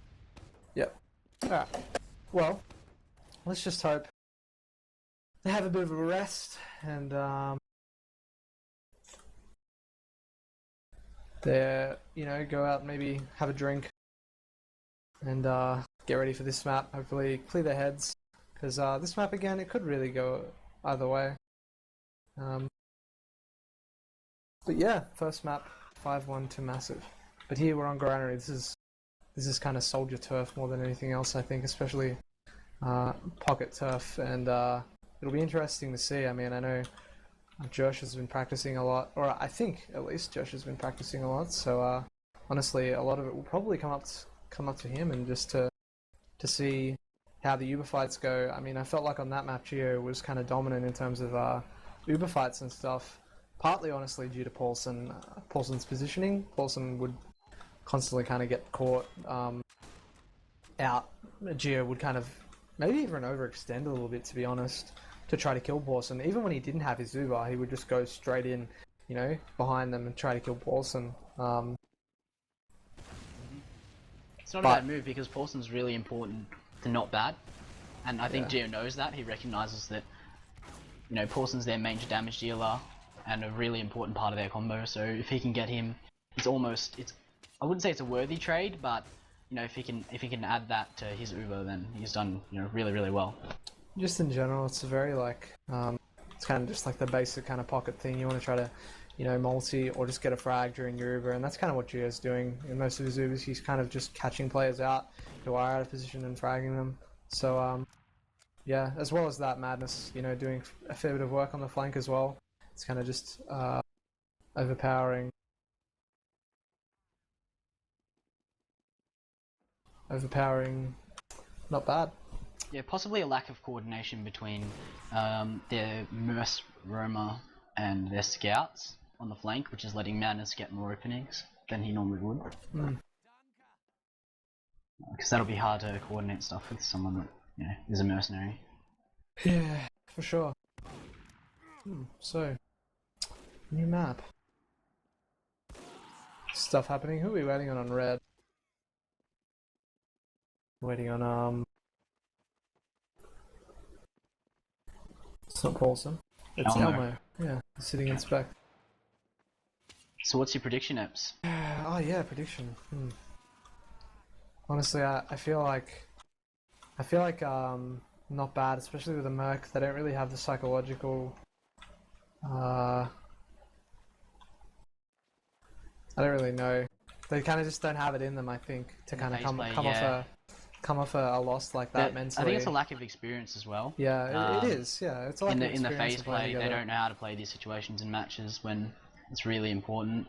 Yep. Alright. Well, let's just hope they have a bit of a rest and they, you know, go out and maybe have a drink and get ready for this map. Hopefully clear their heads, because this map again, it could really go either way. But yeah, first map 5-1 to MASIF. But here we're on Granary. This is kind of soldier turf more than anything else, I think, especially pocket turf, and it'll be interesting to see. I mean, I know Josh has been practicing a lot, or I think at least Josh has been practicing a lot. So honestly, a lot of it will probably come up to him, and just to see how the Uber fights go. I mean, I felt like on that map, Gio was kind of dominant in terms of Uber fights and stuff. Partly, honestly, due to Paulson, Paulson's positioning. Paulson would constantly kind of get caught out. Gio would kind of maybe even overextend a little bit, to be honest, to try to kill Paulson. Even when he didn't have his Uber, he would just go straight in, you know, behind them and try to kill Paulson. It's not a bad move because Paulson's really important to not bad, and I think Gio knows that. He recognizes that, you know, Paulson's their major damage dealer and a really important part of their combo. So if he can get him, it's I wouldn't say it's a worthy trade, but you know, if he can add that to his Uber, then he's done, you know, really well. Just in general, it's a very like it's kind of just like the basic kind of pocket thing. You want to try to, you know, multi or just get a frag during your Uber, and that's kind of what Gio's doing in most of his Ubers. He's kind of just catching players out who are out of position and fragging them. So yeah, as well as that, Madness, you know, doing a fair bit of work on the flank as well. It's kind of just overpowering, not bad. Yeah, possibly a lack of coordination between their Merce Roma and their scouts on the flank, which is letting Madness get more openings than he normally would. Because that'll be hard to coordinate stuff with someone that, you know, is a mercenary. Yeah, for sure. So, new map. Stuff happening. Who are we waiting on red? Waiting on it's not Paulson. It's Elmo. Yeah, sitting in spec. So what's your prediction, Eps? Oh yeah, prediction. Honestly, I feel like not bad, especially with the Merc. They don't really have the psychological. I don't really know. They kind of just don't have it in them, I think, to kind of come off a loss like that mentally. I think it's a lack of experience as well. Yeah, it is. Yeah, it's a lack of experience. In the phase play, they don't know how to play these situations in matches when it's really important.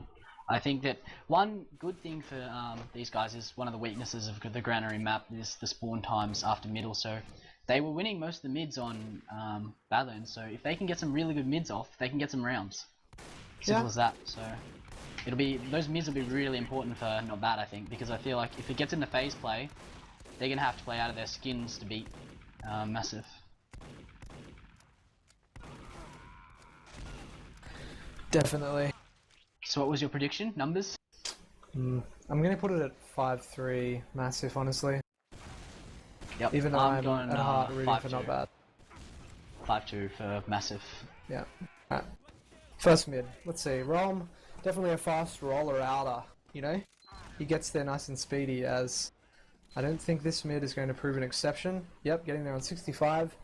I think that one good thing for these guys is one of the weaknesses of the Granary map is the spawn times after middle. So they were winning most of the mids on Badlands. So if they can get some really good mids off, they can get some rounds. Simple as that. So those mids will be really important for Not Bad, I think, because I feel like if it gets into phase play, they're gonna have to play out of their skins to beat MASIF. Definitely. So what was your prediction? Numbers? I'm gonna put it at 5-3 MASIF, honestly. Yep. Even though I'm at heart rooting for Not Bad. 5-2 for MASIF. Yeah. Alright. First mid. Let's see. Rom, definitely a fast roller outer, you know? He gets there nice and speedy, as I don't think this mid is going to prove an exception. Yep, getting there on 65.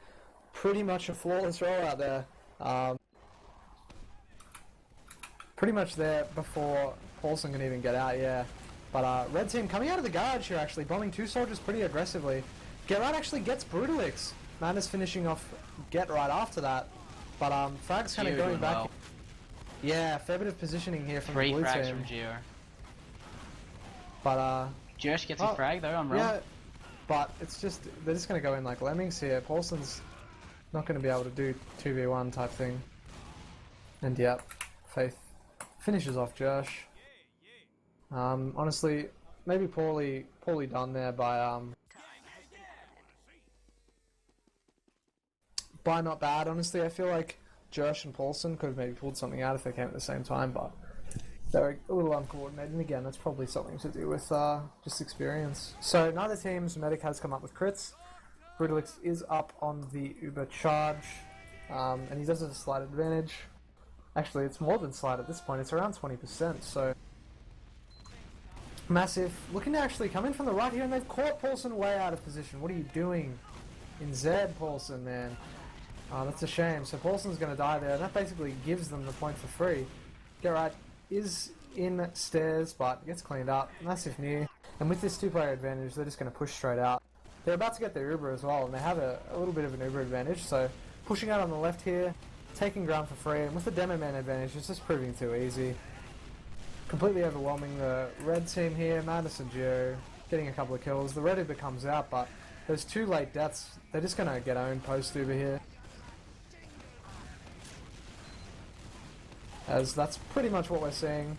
Pretty much a flawless roll out there. pretty much there before Paulson can even get out, yeah. But red team coming out of the garage here actually, bombing 2 soldiers pretty aggressively. Get Right actually gets Brodogs. Man is finishing off Get Right after that. But Frag's kind of going back. Well. Yeah, fair bit of positioning here from 3 the blue frags team. from Geo. But Josh gets a frag though on roll. yeah, but it's just, they're just going to go in like lemmings here. Paulson's not going to be able to do 2v1 type thing. And yep, Faith finishes off Josh. Honestly, maybe poorly done there by Not Bad. Honestly, I feel like Josh and Paulson could have maybe pulled something out if they came at the same time, but they're a little uncoordinated. And again, that's probably something to do with just experience. So neither team's medic has come up with crits. Brodogs is up on the Uber charge, and he does have a slight advantage. Actually, it's more than slight at this point. It's around 20%. So MASIF looking to actually come in from the right here, and they've caught Paulson way out of position. What are you doing in Z, Paulson, man? Oh, that's a shame. So Paulson's going to die there, and that basically gives them the point for free. Get Right is in stairs, but gets cleaned up. MASIF near. And with this 2-player advantage, they're just going to push straight out. They're about to get their Uber as well, and they have a little bit of an Uber advantage, so pushing out on the left here, taking ground for free, and with the Demo Man advantage, it's just proving too easy. Completely overwhelming the red team here. Madness and Geo getting a couple of kills. The red Uber comes out, but those 2 late deaths, they're just going to get owned post Uber here. As that's pretty much what we're seeing.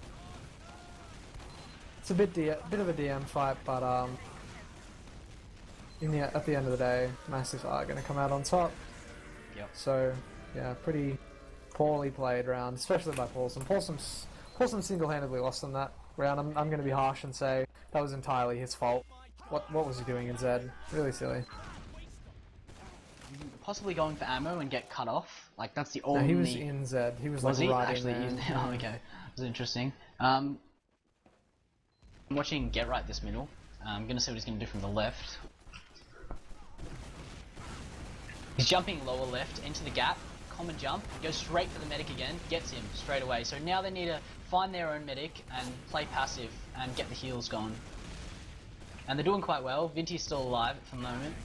It's a bit of a DM fight, but at the end of the day, MASIF are going to come out on top. Yep. So yeah, pretty poorly played round, especially by Paulson. Paulson single-handedly lost them that round. I'm going to be harsh and say that was entirely his fault. What was he doing in Z? Really silly. Possibly going for ammo and get cut off. Like that's the only. No, he was in Z. He was like he right actually in there. Oh, okay. That was interesting. I'm watching Get Right this middle. I'm gonna see what he's gonna do from the left. He's jumping lower left into the gap. Common jump. Goes straight for the medic again. Gets him straight away. So now they need to find their own medic and play passive and get the heals going. And they're doing quite well. Vinty's still alive at the moment.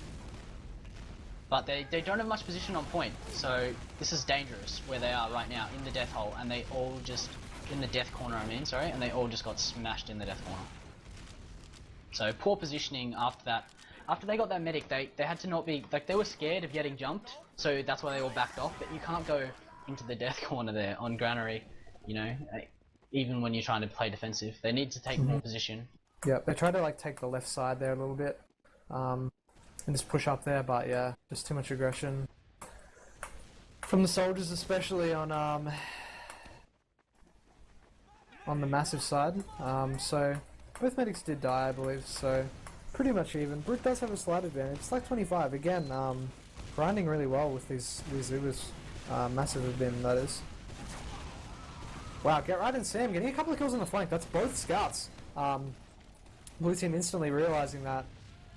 But they don't have much position on point, so this is dangerous where they are right now in the death hole, and they all just in the death corner. And they all just got smashed in the death corner. So poor positioning after that. After they got that medic, they had to not be like they were scared of getting jumped, so that's why they all backed off. But you can't go into the death corner there on Granary, you know, even when you're trying to play defensive. They need to take more position. Yeah, they tried to like take the left side there a little bit. And just push up there, but yeah, just too much aggression from the soldiers, especially on the MASIF side. So both medics did die, I believe. So pretty much even. Brute does have a slight advantage. It's like 25 again. Grinding really well with these Ubers. MASIF have been, that is. Wow, Get Right and Sam getting a couple of kills on the flank. That's both scouts. Blue team instantly realizing that.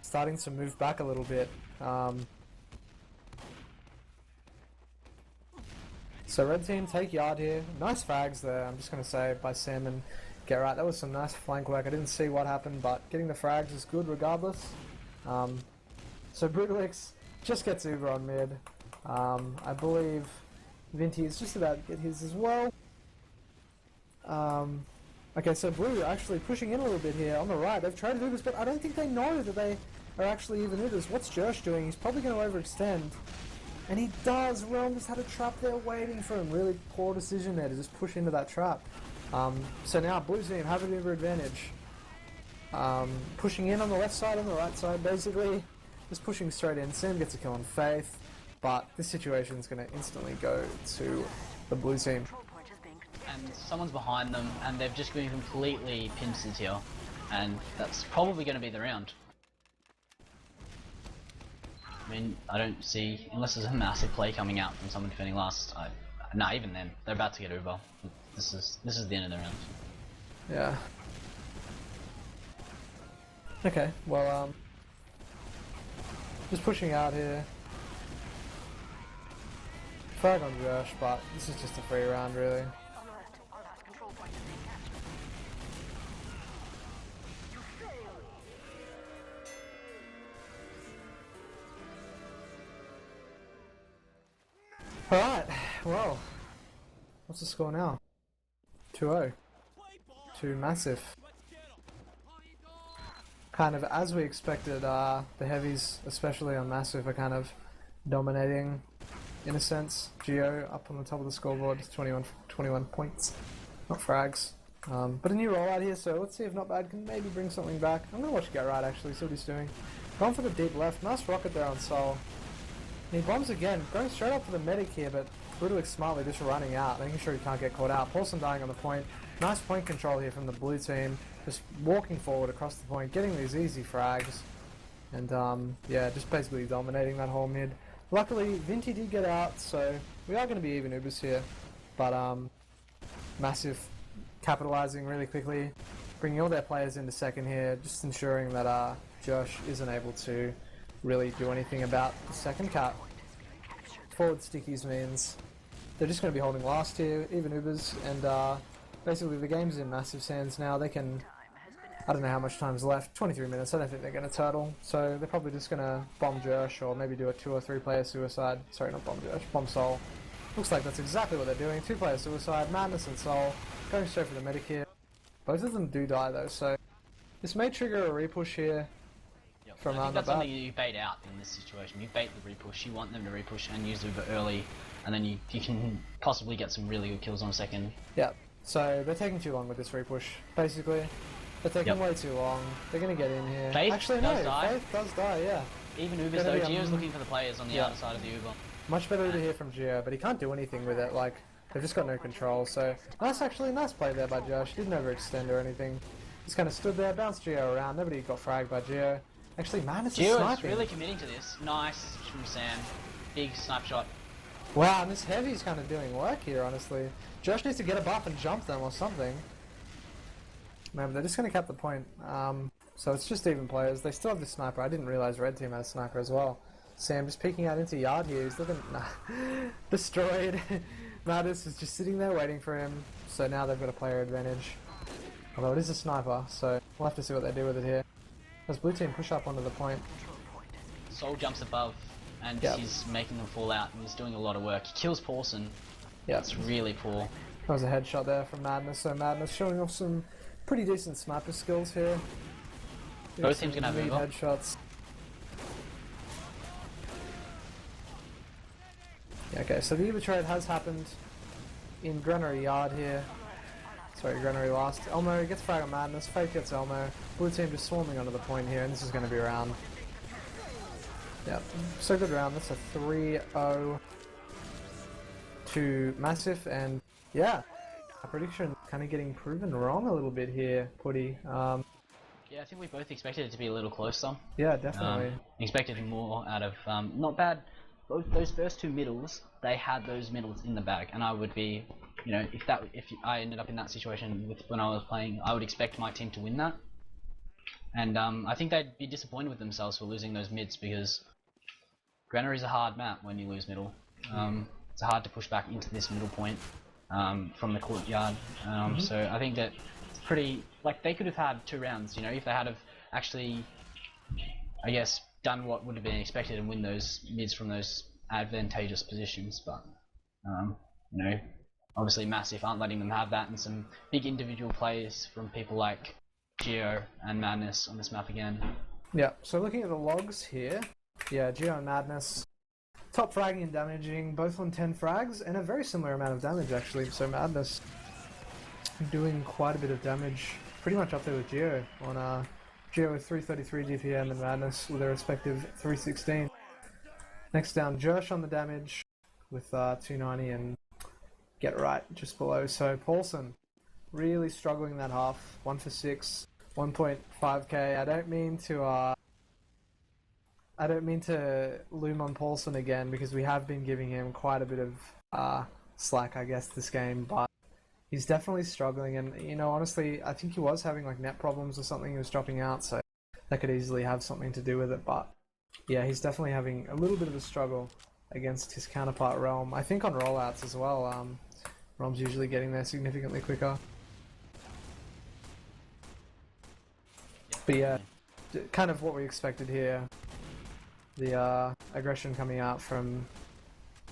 Starting to move back a little bit. So red team take yard here. Nice frags there, I'm just going to say, by Sam and Get Right. That was some nice flank work. I didn't see what happened, but getting the frags is good regardless. So Brodogs just gets Uber on mid. I believe Vinty is just about to get his as well. Okay, so Blue actually pushing in a little bit here on the right. They've tried to do this, but I don't think they know that they are actually even Ubers. What's Josh doing? He's probably going to overextend. And he does. Realm just had a trap there waiting for him. Really poor decision there to just push into that trap. So now Blue team have an Uber advantage. Pushing in on the left side, on the right side, basically. Just pushing straight in. Sam gets a kill on Faith. But this situation is going to instantly go to the Blue team. And someone's behind them, and they've just been completely pincered here, and that's probably going to be the round. I mean, I don't see, unless there's a massive play coming out from someone defending last. Nah, even then, they're about to get Uber. This is the end of the round. Yeah. Okay. Well, just pushing out here. Frag on Josh, but this is just a free round, really. Alright, well, what's the score now? 2-0 to MASIF. Kind of as we expected, the heavies, especially on MASIF, are kind of dominating in a sense. Geo up on the top of the scoreboard, 21 points, not frags. But a new rollout here, so let's see if Not Bad can maybe bring something back. I'm gonna watch Get Right actually, see what he's doing. Going for the deep left, nice rocket there on Sol. And he bombs again, going straight up for the medic here, but Brodogs smartly just running out, making sure he can't get caught out. Paulson dying on the point. Nice point control here from the blue team, just walking forward across the point, getting these easy frags. And yeah, just basically dominating that whole mid. Luckily, Vinti did get out, so we are going to be even Ubers here. But MASIF capitalizing really quickly, bringing all their players into second here, just ensuring that Josh isn't able to really do anything about the second cap. Forward stickies means they're just going to be holding last here, even Ubers, and basically the game's in MASIF's hands now. They can, I don't know how much time's left, 23 minutes, I don't think they're going to turtle, so they're probably just going to bomb Josh or maybe do a 2 or 3 player suicide. Sorry, not bomb Josh, bomb Sol. Looks like that's exactly what they're doing, 2 player suicide, Madness and Sol, going straight for the medic here. Both of them do die though, so this may trigger a repush here. I think that's something you bait out in this situation. You bait the repush, you want them to repush and use Uber early, and then you can possibly get some really good kills on a second. Yeah, so they're taking too long with this repush, basically. They're taking way too long. They're going to get in here. Faith Actually, does no, die. Faith does die, yeah. Even Uber's though, Geo's looking for the players on the outer side of the Uber. Much better to hear from Geo, but he can't do anything with it, like, they've just got no control, so... Nice, actually, nice play there by Josh. Didn't overextend or anything. Just kind of stood there, bounced Geo around, nobody got fragged by Geo. Actually, Madness is sniping. Geo is really committing to this. Nice from Sam. Big snipe shot. Wow, and this Heavy's kind of doing work here, honestly. Josh needs to get a buff and jump them or something. Man, but they're just going to cap the point. So it's just even players. They still have the sniper. I didn't realize Red Team had a sniper as well. Sam just peeking out into yard here. He's looking... Nah. Destroyed. Madness is just sitting there waiting for him. So now they've got a player advantage. Although it is a sniper, so we'll have to see what they do with it here. Does blue team push up onto the point? Sol jumps above and he's making them fall out and he's doing a lot of work. He kills Paulson. Yeah, it's really poor. That was a headshot there from Madness, so Madness showing off some pretty decent sniper skills here. Both teams gonna have lead headshots. Yeah, okay, so the Uber trade has happened in Granary Yard here. Sorry, Granary last. Elmo gets frag on Madness, Fake gets Elmo. Blue team just swarming onto the point here, and this is going to be a round. Yep, so good round. That's a 3-0 to MASIF, and yeah, our prediction kind of getting proven wrong a little bit here, Putty. Yeah, I think we both expected it to be a little closer. Yeah, definitely. Expected more out of Not Bad. Those first 2 middles, they had those middles in the bag, and I would be, you know, if I ended up in that situation when I was playing, I would expect my team to win that. And I think they'd be disappointed with themselves for losing those mids because Granary's a hard map when you lose middle. It's hard to push back into this middle point from the courtyard. So I think that it's pretty, like, they could have had 2 rounds, you know, if they had have actually, I guess, done what would have been expected and win those mids from those advantageous positions. But you know, obviously MASIF aren't letting them have that, and some big individual plays from people like Geo and Madness on this map again. Yeah, so looking at the logs here, yeah, Geo and Madness, top fragging and damaging, both on 10 frags, and a very similar amount of damage actually, so Madness doing quite a bit of damage, pretty much up there with Geo, on Geo with 333 GPM and Madness with their respective 316. Next down, Josh on the damage with 290 and Get Right just below, so Paulson really struggling that half, 1 for 6, 1.5k. I don't mean to loom on Paulson again because we have been giving him quite a bit of slack, I guess, this game, but he's definitely struggling, and you know, honestly, I think he was having like net problems or something. He was dropping out, so that could easily have something to do with it. But yeah, he's definitely having a little bit of a struggle against his counterpart Realm. I think on rollouts as well. Realm's usually getting there significantly quicker. But yeah, kind of what we expected here. The aggression coming out from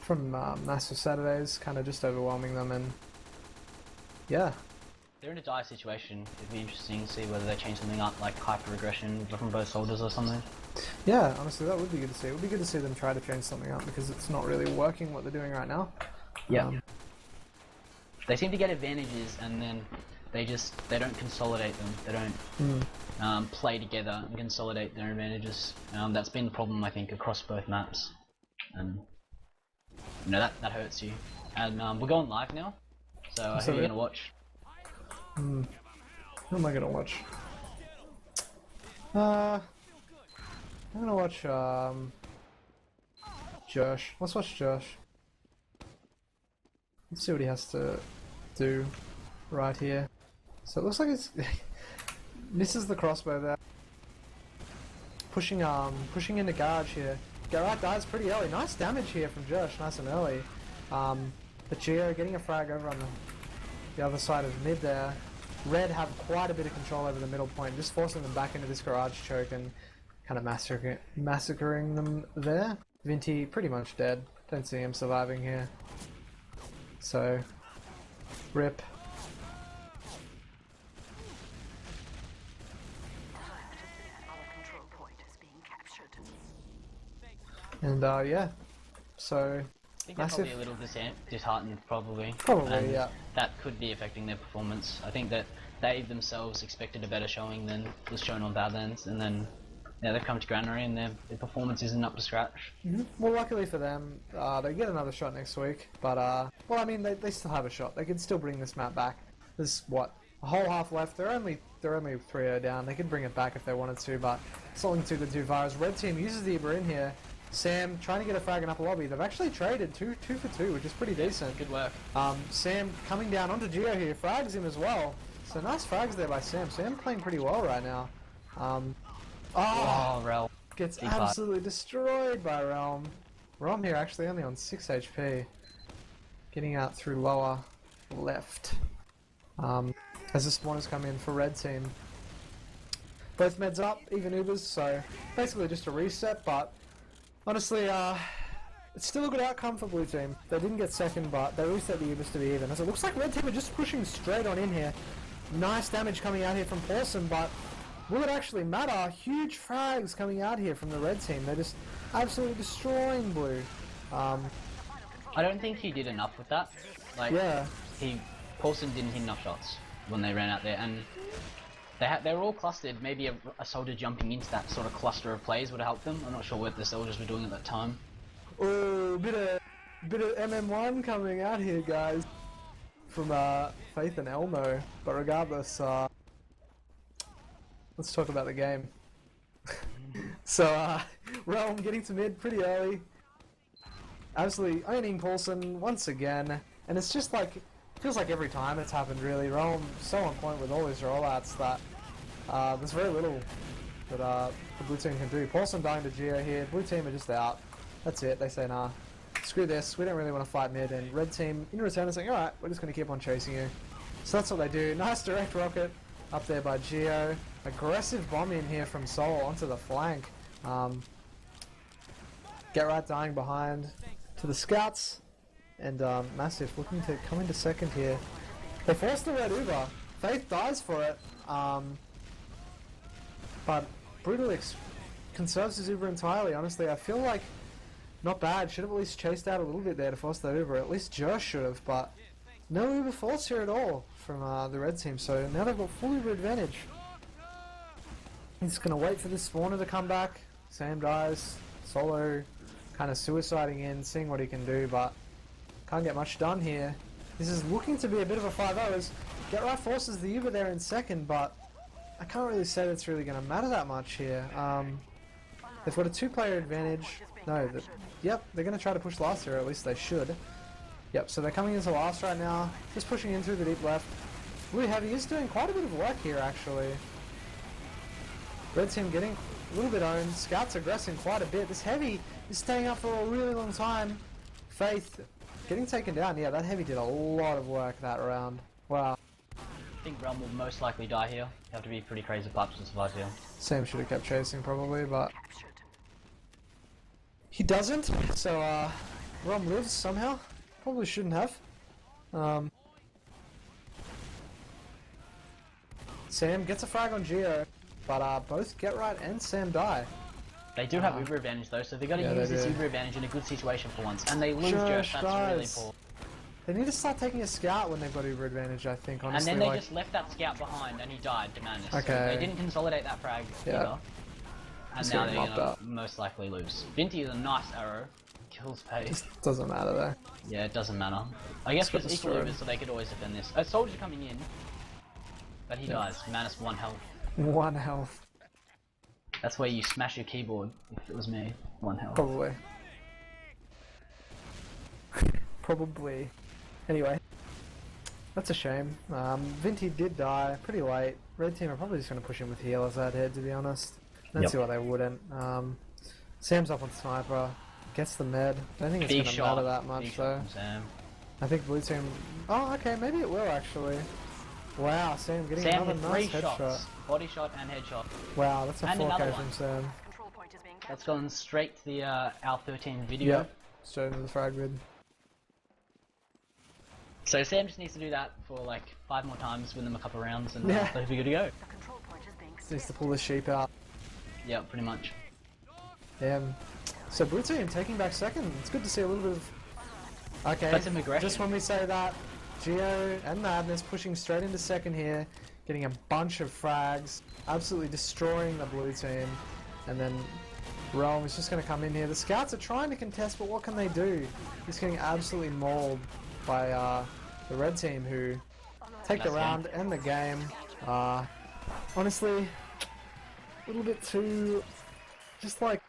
from MASIF Saturdays, kind of just overwhelming them, and yeah. They're in a dire situation. It'd be interesting to see whether they change something up, like hyper-aggression from both soldiers or something. Yeah, honestly, that would be good to see. It would be good to see them try to change something up, because it's not really working what they're doing right now. Yeah. They seem to get advantages, and then they don't consolidate them. They don't play together and consolidate their advantages. That's been the problem, I think, across both maps. And you know, that hurts you. And we're going live now, so who are you gonna watch? Who am I gonna watch? I'm gonna watch Josh. Let's watch Josh. Let's see what he has to do right here. So it looks like it's misses the crossbow there. Pushing into Garage here. Garage dies pretty early. Nice damage here from Josh, nice and early. But Gio getting a frag over on the other side of mid there. Red have quite a bit of control over the middle point, just forcing them back into this garage choke and kind of massacring them there. Vinti pretty much dead. Don't see him surviving here. So, rip. And yeah, so I think they're probably a little disheartened, probably. Probably, yeah. That could be affecting their performance. I think that they themselves expected a better showing than was shown on Badlands, and then yeah, they've come to Granary and their performance isn't up to scratch. Well, luckily for them, they get another shot next week, but well, I mean, they still have a shot. They can still bring this map back. There's what, a whole half left. They're only 3-0 down. They can bring it back if they wanted to, but it's not looking too good too far. As Red Team uses the Ibra in here. Sam trying to get a frag in upper lobby. They've actually traded two for two, which is pretty decent. Good work. Sam coming down onto Gio here, frags him as well. So nice frags there by Sam. Sam playing pretty well right now. Realm gets absolutely destroyed by Realm. Realm here actually only on 6 HP. Getting out through lower left. As the spawners come in for Red Team. Both meds up, even Ubers, so basically just a reset, but honestly, it's still a good outcome for Blue Team. They didn't get second, but they reset the Ubers to be even. As it looks like Red Team are just pushing straight on in here. Nice damage coming out here from Paulson, but will it actually matter? Huge frags coming out here from the Red Team. They're just absolutely destroying Blue. I don't think he did enough with that. Like, yeah. Paulson didn't hit enough shots when they ran out there, and they were all clustered. Maybe a soldier jumping into that sort of cluster of plays would have helped them. I'm not sure what the soldiers were doing at that time. Oh, bit of MM1 coming out here, guys, from Faith and Elmo. But regardless, let's talk about the game. So, Realm getting to mid pretty early. Absolutely owning Paulson once again, and it's just like, feels like every time it's happened really. Realm so on point with all his rollouts that there's very little that the Blue Team can do. Paulson dying to Geo here, Blue Team are just out. That's it, they say nah, screw this, we don't really want to fight mid, and Red Team in return is saying alright, we're just going to keep on chasing you. So that's what they do. Nice direct rocket up there by Geo. Aggressive bomb in here from Soul onto the flank. Get Right dying behind to the scouts, and MASIF looking to come into second here. They force the red Uber. Faith dies for it, but Brodogs conserves his Uber entirely. Honestly, I feel like not bad. Should have at least chased out a little bit there to force that Uber. At least Josh should have, but no Uber force here at all from the Red Team. So now they've got full Uber advantage. He's just gonna wait for this spawner to come back. Sam dies. Solo kind of suiciding in, seeing what he can do, but can't get much done here. This is looking to be a bit of a 5-0. Get Right forces the Uber there in second, but I can't really say that's really going to matter that much here. They've got a 2-player advantage. No, yep, they're going to try to push last here, or at least they should. Yep, so they're coming into last right now, just pushing in through the deep left. Blue Heavy is doing quite a bit of work here, actually. Red Team getting a little bit owned. Scouts aggressing quite a bit. This Heavy is staying up for a really long time. Faith getting taken down. Yeah, that Heavy did a lot of work that round. Wow. I think Realm will most likely die here. You have to be pretty crazy pipes to survive here. Sam should have kept chasing probably, but he doesn't. So Rom lives somehow. Probably shouldn't have. Sam gets a frag on Geo, but both Get Right and Sam die. They do have Uber advantage though, so they got to use this Uber advantage in a good situation for once. And they lose Josh, that's really poor. They need to start taking a scout when they've got Uber advantage, I think, honestly. And then they just left that scout behind and he died to madness. Okay. So they didn't consolidate that frag either. And now they're gonna most likely lose. Vinti is a nice arrow. Kills pace. Just doesn't matter though. Yeah, it doesn't matter. I guess it's equal Ubers, so they could always defend this. A soldier coming in. But he dies. Minus 1 health. 1 health. That's where you smash your keyboard, if it was me. 1 health. Probably. Probably. Anyway. That's a shame. Vinti did die pretty late. Red team are probably just going to push him with healers out head, to be honest. I don't see why they wouldn't. Sam's up on sniper. Gets the med. I don't think it's going to matter that much though. I think blue team... Oh, okay, maybe it will actually. Wow, Sam getting another nice headshot. Body shot and headshot. Wow, that's a 4K from Sam. That's gone straight to the R13 video. Yep, straight into the frag grid. So Sam just needs to do that for like 5 more times, win them a couple rounds, and they'll be good to go. Needs to pull the sheep out. Yeah, pretty much. So blue team taking back second. It's good to see a little bit of... Okay, that's some aggression. Just when we say that, Geo and Madness pushing straight into second here, getting a bunch of frags, absolutely destroying the blue team, and then Realm is just going to come in here. The scouts are trying to contest, but what can they do? He's getting absolutely mauled by the red team, who take the round and the game. Honestly, a little bit too, just like,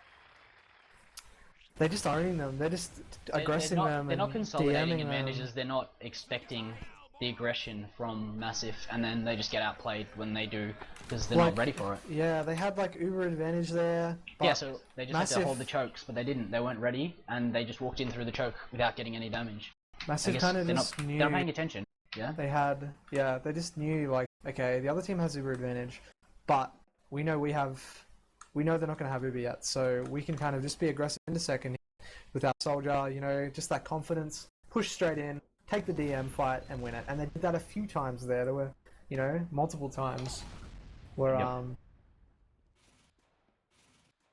they're just owning them. They're just aggressing them. They're not consolidating DMing advantages. They're not expecting the aggression from MASIF, and then they just get outplayed when they do because they're not ready for it. Yeah, they had like Uber advantage there. Yeah, so they just had to hold the chokes, but they didn't. They weren't ready, and they just walked in through the choke without getting any damage. MASIF kind of just knew. They're not paying attention. Yeah. They had. Yeah, they just knew like, okay, the other team has Uber advantage, but we know we have. We know they're not going to have Uber yet, so we can kind of just be aggressive in the second with our soldier, you know, just that confidence, push straight in, take the DM fight and win it. And they did that a few times there. There were, you know, multiple times where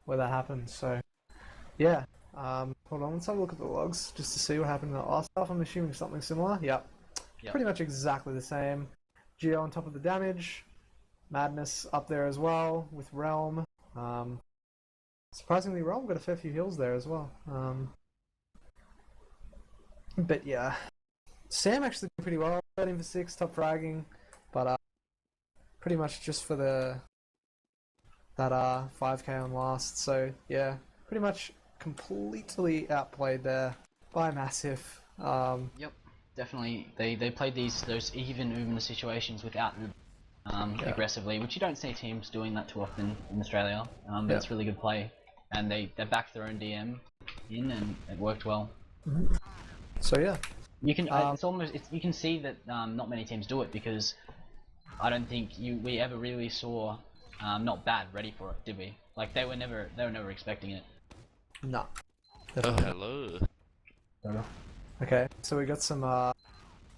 where that happened. So yeah, hold on, let's have a look at the logs just to see what happened in the last stuff. I'm assuming something similar. Yep. Pretty much exactly the same. Geo on top of the damage, Madness up there as well with Realm. Surprisingly, Realm got a fair few heals there as well. But yeah, Sam actually did pretty well. 13 for 6, top fragging, but pretty much just for that 5k on last. So yeah, pretty much completely outplayed there by MASIF. Yep, definitely. They played those even situations without aggressively, which you don't see teams doing that too often in Australia. But it's really good play, and they backed their own DM in, and it worked well. So yeah, you can it's almost you can see that not many teams do it, because I don't think we ever really saw not bad ready for it, did we? Like they were never expecting it. No. Hello. Okay, so we got some. Are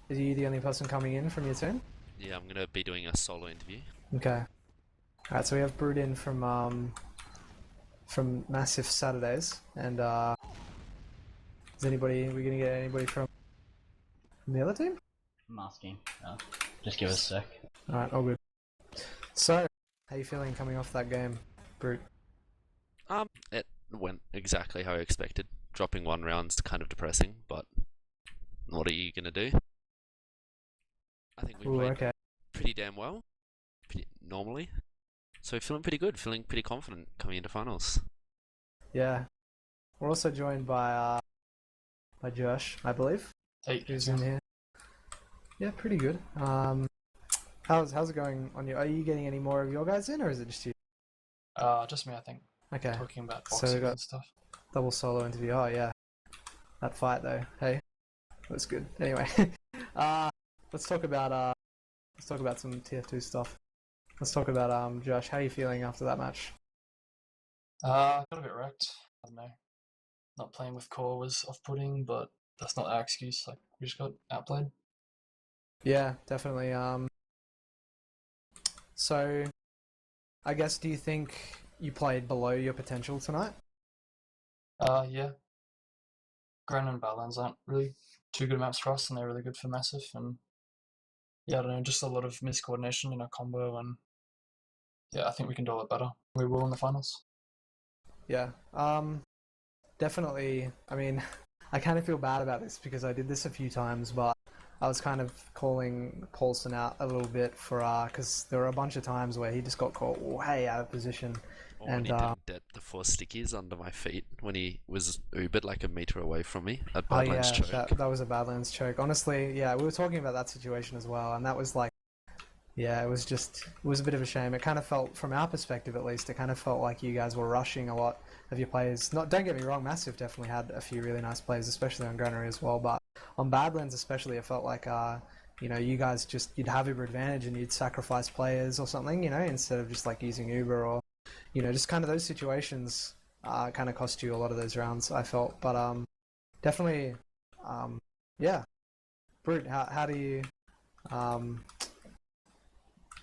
you the only person coming in from your team? Yeah, I'm gonna be doing a solo interview. Okay. Alright, so we have Brood in from MASIF Saturdays, and is anybody? We gonna get anybody from the other team? I'm asking. Just give us a sec. Alright, all good. So, how you feeling coming off that game, Brood? It went exactly how I expected. Dropping 1 round's kind of depressing, but what are you gonna do? I think we played pretty damn well, normally. So feeling pretty good, feeling pretty confident coming into finals. Yeah. We're also joined by Josh, I believe. Hey, who's in here. Yeah, pretty good. How's it going on you? Are you getting any more of your guys in, or is it just you? Just me, I think. Okay. Talking about So boxing we got and stuff. double solo interview. Oh yeah. That fight though. Hey. That's good. Anyway. Let's talk about some TF2 stuff. Let's talk about Josh, how are you feeling after that match? Got a bit wrecked. I don't know. not playing with core was off-putting, but that's not our excuse. Like we just got outplayed. Yeah, definitely. So, I guess, do you think you played below your potential tonight? Yeah. Gran and Badlands aren't really two good maps for us, and they're really good for MASIF. And yeah, I don't know, just a lot of miscoordination in our combo, and yeah, I think we can do a lot better. We will in the finals. Yeah. Definitely. I mean, I kind of feel bad about this because I did this a few times, but I was kind of calling Paulson out a little bit for because there were a bunch of times where he just got caught way out of position. Or when he didn't get the 4 stickies under my feet when he was Ubered like a meter away from me at Badlands choke. That was a Badlands choke. Honestly, yeah, we were talking about that situation as well, and that was like, yeah, it was a bit of a shame. It kind of felt, from our perspective at least, it kind of felt like you guys were rushing a lot of your players. Don't get me wrong, MASIF definitely had a few really nice plays, especially on Granary as well, but on Badlands especially, it felt like, you guys you'd have Uber advantage and you'd sacrifice players or something, instead of just like using Uber or, just kind of those situations kind of cost you a lot of those rounds, I felt. But definitely, yeah. Brute, how do you...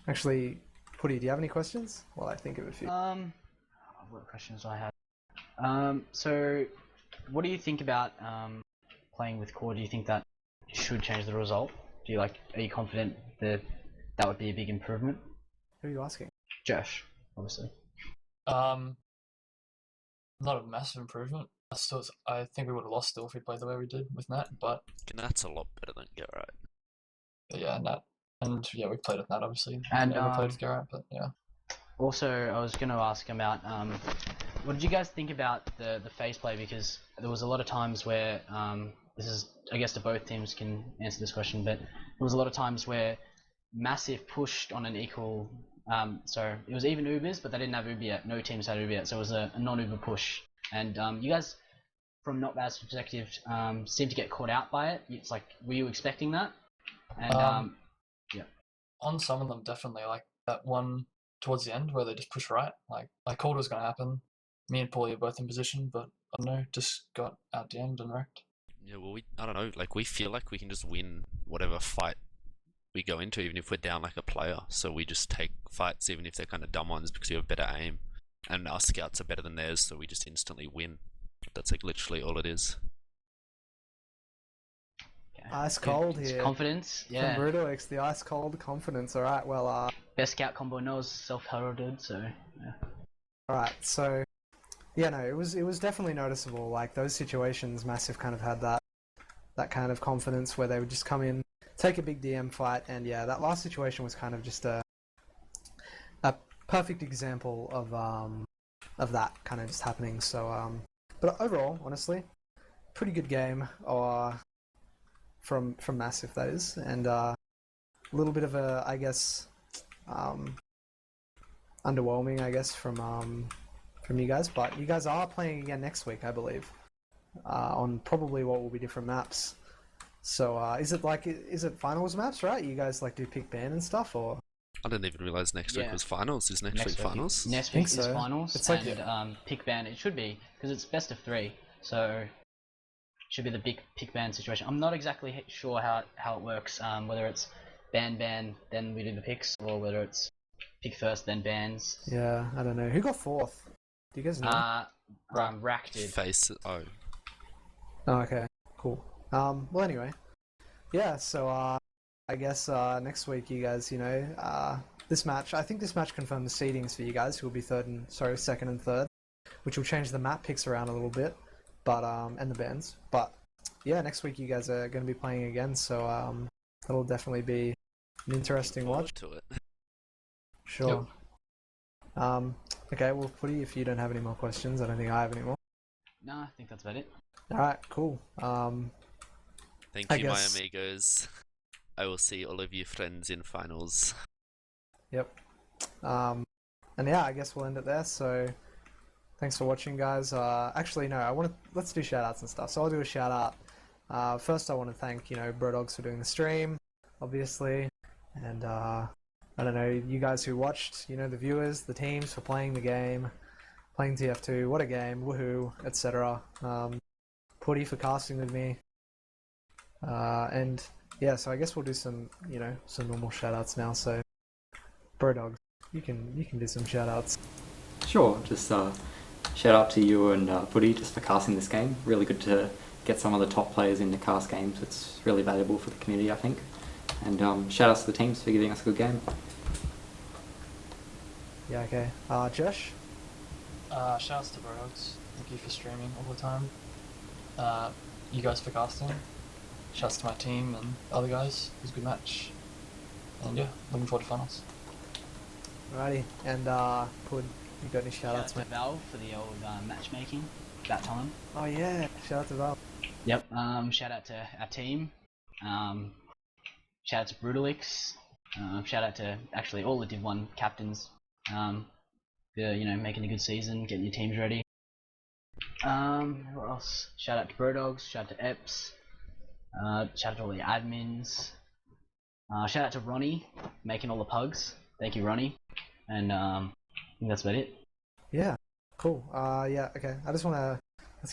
Actually, Putty, do you have any questions? Well, I think of a few. What questions do I have? So, what do you think about playing with core? Do you think that should change the result? Are you confident that that would be a big improvement? Who are you asking? Josh, obviously. Not a massive improvement. I think we would have lost still if we played the way we did with Nat, but Nat's a lot better than Geralt. yeah, Nat. And yeah, we played with Nat obviously. And never played with Garrett, but yeah. Also, I was going to ask about what did you guys think about the phase play? Because there was a lot of times where this is, I guess, both teams can answer this question, but there was a lot of times where MASIF pushed on an equal. So it was even Ubers, but they didn't have Uber yet. No teams had Uber yet, so it was a non-Uber push. And you guys, from not bad's perspective, seemed to get caught out by it. It's like, were you expecting that? And yeah. On some of them, definitely. Like that one towards the end where they just push right. Like I called it was going to happen. Me and Paulie are both in position, but I don't know, just got out DM'd and wrecked. Yeah, well, I don't know, like we feel like we can just win whatever fight we go into, even if we're down like a player. So we just take fights, even if they're kind of dumb ones, because we have better aim. And our scouts are better than theirs, so we just instantly win. That's like literally all it is. Ice cold here. Confidence, yeah. From Brodogs, the ice cold confidence. Alright, well, best scout combo knows self-heralded, so yeah. Alright, so yeah, no, it was definitely noticeable. Like those situations, MASIF kind of had that kind of confidence where they would just come in, take a big DM fight, and yeah, that last situation was kind of just a perfect example of that kind of just happening. So but overall, honestly, pretty good game, from MASIF, that is, and a little bit of a, I guess, underwhelming, I guess, from you guys. But you guys are playing again next week, I believe, on probably what will be different maps. So is it finals maps, right? You guys do pick ban and stuff, or? I didn't even realize next week was finals. Is next week finals? Next week is finals, it's and pick ban. It should be, because it's best of 3, so should be the big pick ban situation. I'm not exactly sure how it works, whether it's ban, then we do the picks, or whether it's pick first, then bans. Yeah, I don't know. Who got 4th? Do you guys know? Rack did. Face, Oh, okay. Cool. Well, anyway. Yeah, so, I guess, next week, you guys, this match, I think this match confirmed the seedings for you guys, who will be second and third, which will change the map picks around a little bit, but, and the bans. But, yeah, next week you guys are going to be playing again, so, that'll definitely be an interesting watch. To it. Sure. Yep. Okay, well, Putty, if you don't have any more questions, I don't think I have any more. No, I think that's about it. Alright, cool. Thank you, my amigos. I will see all of you friends in finals. Yep. And yeah, I guess we'll end it there. So, thanks for watching, guys. Actually, no, let's do shout-outs and stuff. So I'll do a shout-out. First, I want to thank, Brodogs for doing the stream, obviously. And, I don't know, you guys who watched, the viewers, the teams for playing the game, playing TF2, what a game, woohoo, etc. Putty for casting with me. And yeah, so I guess we'll do some, some normal shoutouts now. So, Brodogs, you can do some shoutouts. Sure, just shout out to you and Putty just for casting this game. Really good to get some of the top players in the cast games. It's really valuable for the community, I think. And shout outs to the teams for giving us a good game. Yeah, okay. Josh? Shout outs to Brodogs. Thank you for streaming all the time. You guys for casting. Shouts to my team and other guys. It was a good match. And yeah, looking forward to finals. Alrighty, and Pud, you got any Shout out shoutouts, to mate? Valve for the old matchmaking that time. Oh yeah, shout out to Val. Yep. Shout out to our team. Shout out to Brodogs. Shout out to actually all the Div 1 captains. For making a good season, getting your teams ready. What else? Shout out to Brodogs. Shout out to Eps. Shout out to all the admins. Shout out to Ronnie making all the pugs. Thank you, Ronnie. And I think that's about it. Yeah, cool. Yeah, okay. Let's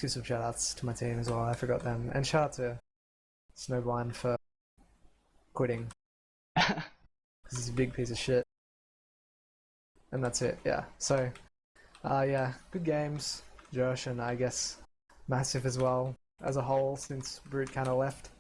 give some shout outs to my team as well. I forgot them. And shout out to Snowblind for quitting. Because he's a big piece of shit. And that's it, yeah. So, yeah, good games, Josh, and I guess MASIF as well as a whole since Brute kind of left.